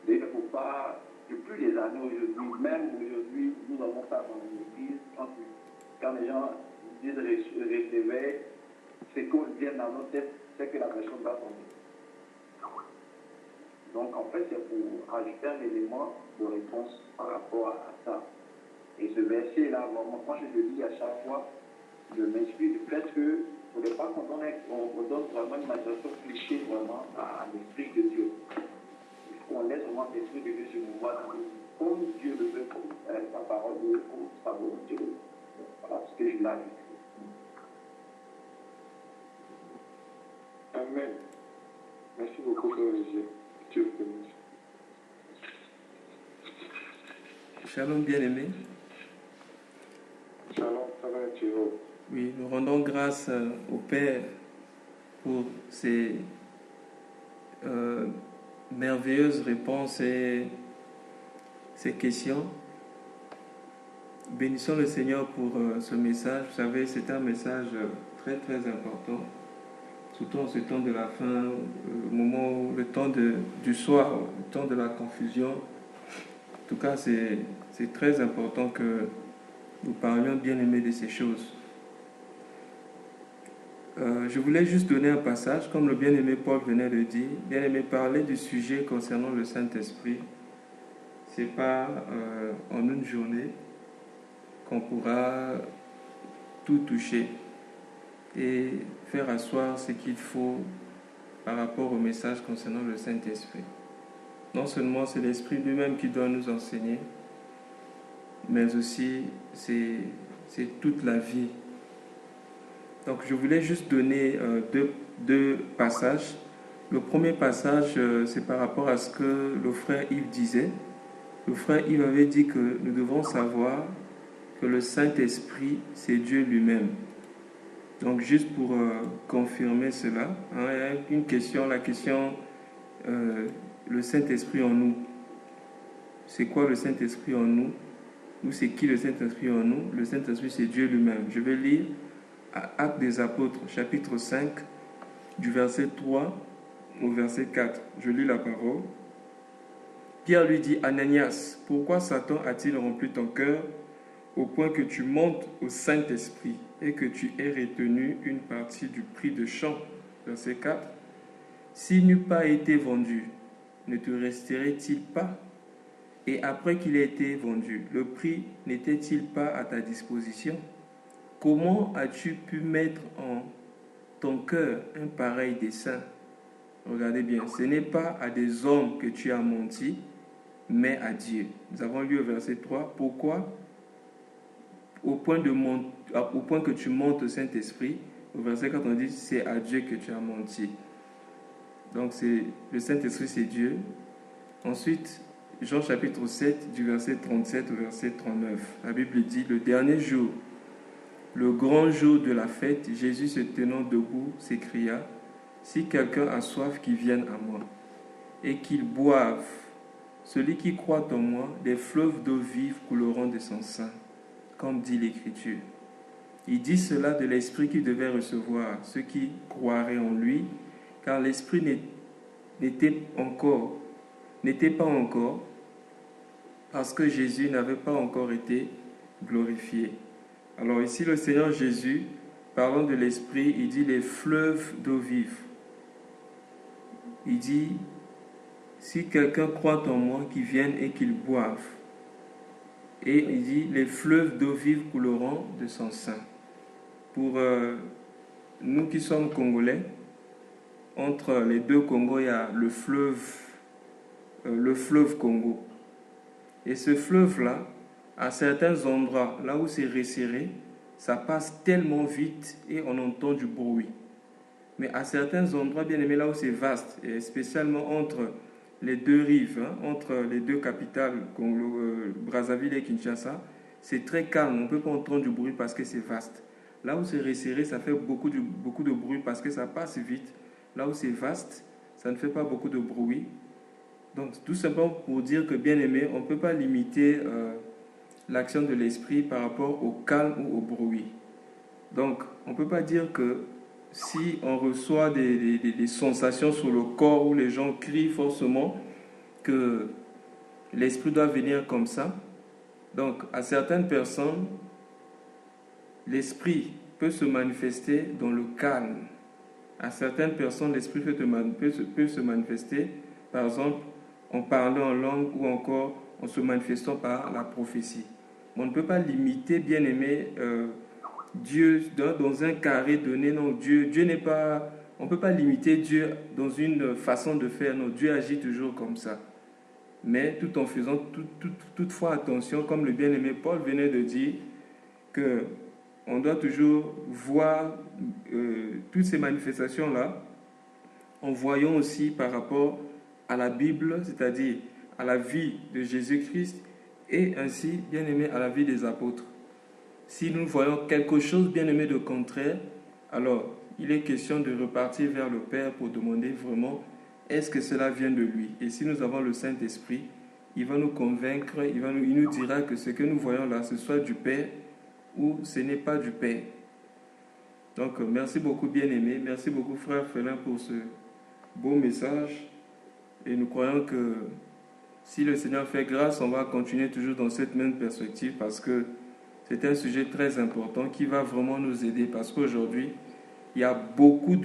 Et il ne faut pas, depuis des années aujourd'hui, même aujourd'hui, nous avons ça dans l'église, quand les gens disent recevoir, c'est qu'on vient dans notre tête, c'est que la personne va tomber. Donc en fait, c'est pour ajouter un élément de réponse par rapport à ça. Et ce verset-là, vraiment, quand je le lis à chaque fois, je m'inspire du fait que il ne faudrait pas qu'on donne vraiment une manifestation cliché vraiment à l'Esprit de Dieu. Il faut qu'on laisse vraiment l'Esprit de Dieu se mouvoir comme Dieu le veut, comme sa parole, comme sa volonté. Voilà ce que je l'ai dit. Amen. Merci beaucoup, frère Olivier. Dieu vous bénisse. Shalom bien-aimé. Shalom, ça va, Thierry. Oui, nous rendons grâce au Père pour ces merveilleuses réponses et ces questions. Bénissons le Seigneur pour ce message. Vous savez, c'est un message très très important, surtout en ce temps de la fin, le temps du soir, le temps de la confusion. En tout cas, c'est très important que nous parlions bien aimé de ces choses. Je voulais juste donner un passage, comme le bien-aimé Paul venait de dire. Bien-aimé, parler du sujet concernant le Saint-Esprit, ce n'est pas en une journée qu'on pourra tout toucher. et faire asseoir ce qu'il faut par rapport au message concernant le Saint-Esprit. Non seulement c'est l'Esprit lui-même qui doit nous enseigner, mais aussi c'est toute la vie. Donc je voulais juste donner deux passages. Le premier passage, c'est par rapport à ce que le frère Yves disait. Le frère Yves avait dit que nous devons savoir que le Saint-Esprit, c'est Dieu lui-même. Donc juste pour confirmer cela, il y a une question, la question, le Saint-Esprit en nous. C'est quoi le Saint-Esprit en nous? Ou c'est qui le Saint-Esprit en nous? Le Saint-Esprit, c'est Dieu lui-même. Je vais lire Actes des Apôtres, chapitre 5, du verset 3 au verset 4. Je lis la parole. Pierre lui dit, Ananias, pourquoi Satan a-t-il rempli ton cœur au point que tu montes au Saint-Esprit et que tu aies retenu une partie du prix de champ? Verset 4. S'il n'eût pas été vendu, ne te resterait-il pas? Et après qu'il ait été vendu, le prix n'était-il pas à ta disposition? Comment as-tu pu mettre en ton cœur un pareil dessein? Regardez bien, ce n'est pas à des hommes que tu as menti, mais à Dieu. Nous avons lu au verset 3, pourquoi? Au point que tu montes au Saint-Esprit, au verset 4 on dit, c'est à Dieu que tu as menti. Donc le Saint-Esprit c'est Dieu. Ensuite, Jean chapitre 7, du verset 37 au verset 39. La Bible dit, le dernier jour, le grand jour de la fête, Jésus se tenant debout s'écria, si quelqu'un a soif, qu'il vienne à moi, et qu'il boive. Celui qui croit en moi, des fleuves d'eau vive couleront de son sein, comme dit l'Écriture. Il dit cela de l'Esprit qu'il devait recevoir, ceux qui croiraient en lui, car l'Esprit n'était pas encore, parce que Jésus n'avait pas encore été glorifié. Alors ici, le Seigneur Jésus, parlant de l'Esprit, il dit les fleuves d'eau vive. Il dit, si quelqu'un croit en moi, qu'il vienne et qu'il boive. Et il dit, les fleuves d'eau vive couleront de son sein. Pour nous qui sommes Congolais, entre les deux Congos, il y a le fleuve Congo. Et ce fleuve-là, à certains endroits, là où c'est resserré, ça passe tellement vite et on entend du bruit. Mais à certains endroits, bien aimés, là où c'est vaste, et spécialement entre les deux rives, entre les deux capitales, Brazzaville et Kinshasa, c'est très calme, on ne peut pas entendre du bruit parce que c'est vaste. Là où c'est resserré, ça fait beaucoup de bruit parce que ça passe vite. Là où c'est vaste, ça ne fait pas beaucoup de bruit. Donc, tout simplement pour dire que, bien aimé, on ne peut pas limiter l'action de l'esprit par rapport au calme ou au bruit. Donc, on ne peut pas dire que si on reçoit des sensations sur le corps où les gens crient forcément, que l'esprit doit venir comme ça. Donc, à certaines personnes, l'esprit peut se manifester dans le calme. À certaines personnes, l'esprit peut se manifester, par exemple, en parlant en langue ou encore en se manifestant par la prophétie. On ne peut pas limiter, bien aimé, Dieu dans un carré donné. Non, Dieu n'est pas... On ne peut pas limiter Dieu dans une façon de faire. Non, Dieu agit toujours comme ça. Mais tout en faisant toutefois attention, comme le bien-aimé Paul venait de dire, qu'on doit toujours voir toutes ces manifestations-là en voyant aussi par rapport à la Bible, c'est-à-dire à la vie de Jésus-Christ et ainsi, bien-aimé, à la vie des apôtres. Si nous voyons quelque chose, bien-aimé, de contraire, alors il est question de repartir vers le Père pour demander vraiment est-ce que cela vient de lui. Et si nous avons le Saint-Esprit, il va nous convaincre, il nous dira que ce que nous voyons là, ce soit du Père ou ce n'est pas du Père. Donc, merci beaucoup, bien-aimé. Merci beaucoup, frère Félin, pour ce beau message. Et nous croyons que si le Seigneur fait grâce, on va continuer toujours dans cette même perspective parce que c'est un sujet très important qui va vraiment nous aider parce qu'aujourd'hui, il y a beaucoup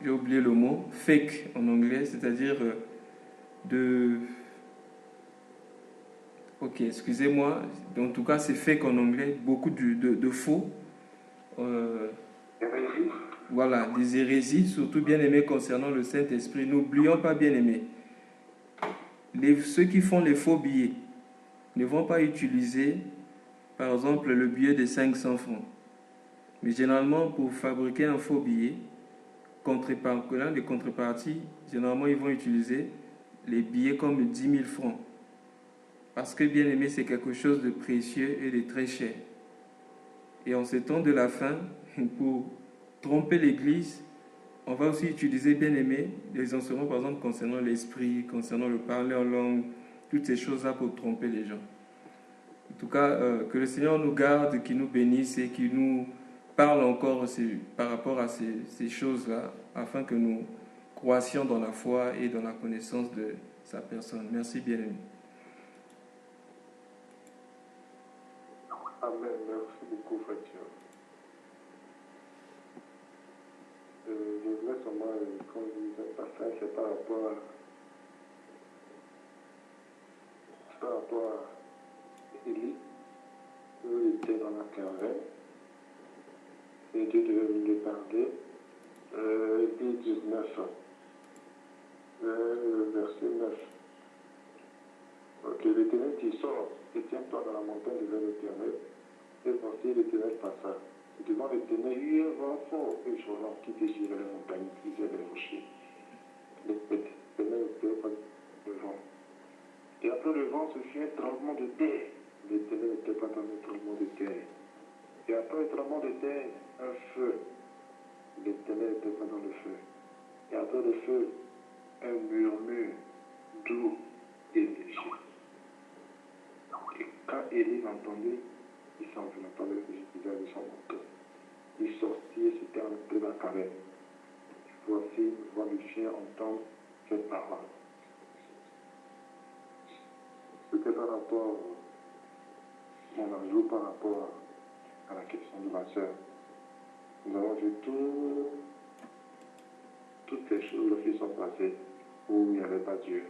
j'ai oublié le mot, fake en anglais, c'est-à-dire Ok, excusez-moi. En tout cas, c'est fake en anglais. Beaucoup de faux. Voilà, des hérésies, surtout bien aimés concernant le Saint-Esprit. N'oublions pas, bien aimés, ceux qui font les faux billets ne vont pas utiliser, par exemple, le billet de 500 francs. Mais généralement, pour fabriquer un faux billet, les contreparties, généralement, ils vont utiliser les billets comme 10 000 francs. Parce que, bien aimé, c'est quelque chose de précieux et de très cher. Et en ce temps de la fin, pour tromper l'Église, on va aussi utiliser, bien aimé, des enseignements, par exemple, concernant l'esprit, concernant le parler en langue, toutes ces choses-là pour tromper les gens. En tout cas, que le Seigneur nous garde, qu'il nous bénisse et qu'il nous parle encore par rapport à ces choses-là, afin que nous croissions dans la foi et dans la connaissance de sa personne. Merci, bien aimé. Amen. Merci beaucoup, frère. Je voulais seulement, comme je disais, passer, c'est par rapport à Élie, où il était dans la caverne, et Dieu devait lui parler. Élie 19, verset 9. Ok, l'Éternel dit, sort, et tiens-toi dans la montagne devant l'Éternel, et voici l'Éternel passa. Devant l'Éternel, il y a un vent fort et violent qui déchirait les montagnes, qui brisait les rochers. L'Éternel était pas le vent. Et après le vent, ce fut un tremblement de terre. L'Éternel n'était pas dans le tremblement de terre. Et après le tremblement de terre, un feu. L'Éternel n'était pas dans le feu. Et après le feu, un murmure doux et léger. Et quand Élie l'entendit, il s'enveloppa le visage de son manteau. Il sortit et s'était entré dans la caverne. Voici une voix du chien entendre cette parole. C'était par rapport, mon ajout par rapport à la question de ma soeur. Nous avons vu toutes les choses qui sont passées où il n'y avait pas Dieu.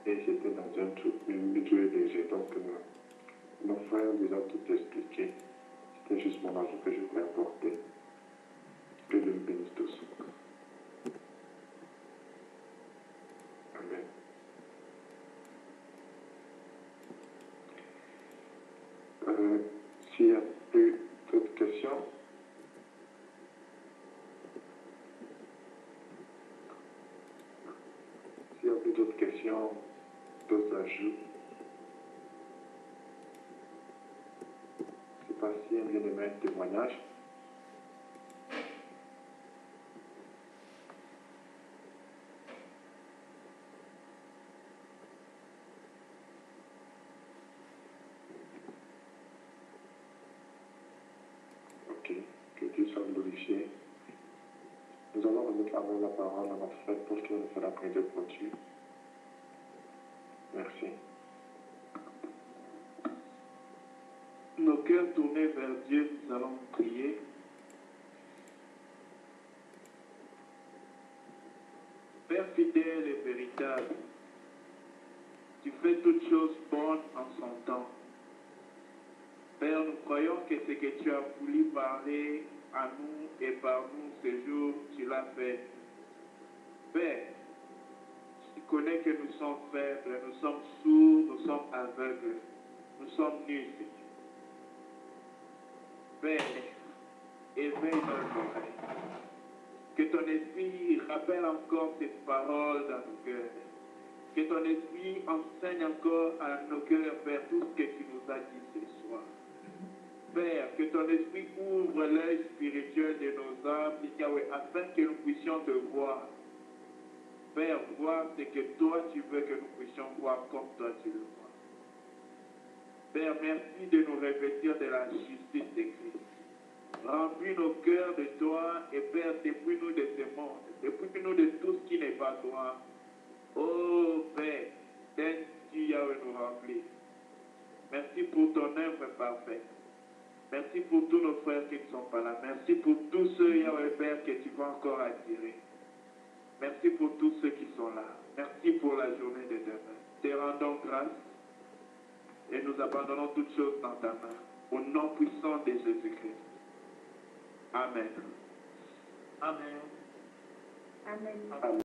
Et c'était dans une Dieu léger. Donc, nos frères ont déjà tout expliqué. C'était juste mon ajout que je voulais apporter. Que Dieu nous bénisse tous. Amen. S'il n'y a plus d'autres questions, d'autres ajouts, je ne sais pas si un bien-aimé un témoignage. Ok, que Dieu soit glorifié. Nous allons remettre la parole à notre frère pour qu'il nous fasse la prière de clôture. Merci. Nos cœurs tournés vers Dieu, nous allons prier. Père fidèle et véritable, tu fais toutes choses bonnes en son temps. Père, nous croyons que ce que tu as voulu parler à nous et par nous ce jour, tu l'as fait. Père, tu connais que nous sommes faibles, nous sommes sourds, nous sommes aveugles, nous sommes nuls. Père, éveille nos oreilles. Que ton esprit rappelle encore ces paroles dans nos cœurs. Que ton esprit enseigne encore à nos cœurs, Père, tout ce que tu nous as dit ce soir. Père, que ton esprit ouvre l'œil spirituel de nos âmes, Yahweh, afin que nous puissions te voir. Père, voir ce que toi tu veux que nous puissions voir comme toi tu le vois. Père, merci de nous revêtir de la justice de Christ. Remplis nos cœurs de toi et Père, dépouille-nous de ce monde, dépouille-nous de tout ce qui n'est pas toi. Oh Père, laisse-tu Yahweh nous remplir. Merci pour ton œuvre parfaite. Merci pour tous nos frères qui ne sont pas là. Merci pour tous ceux, Yahweh Père, que tu vas encore attirer. Merci pour tous ceux qui sont là. Merci pour la journée de demain. Te rendons grâce et nous abandonnons toutes choses dans ta main. Au nom puissant de Jésus-Christ. Amen. Amen. Amen. Amen.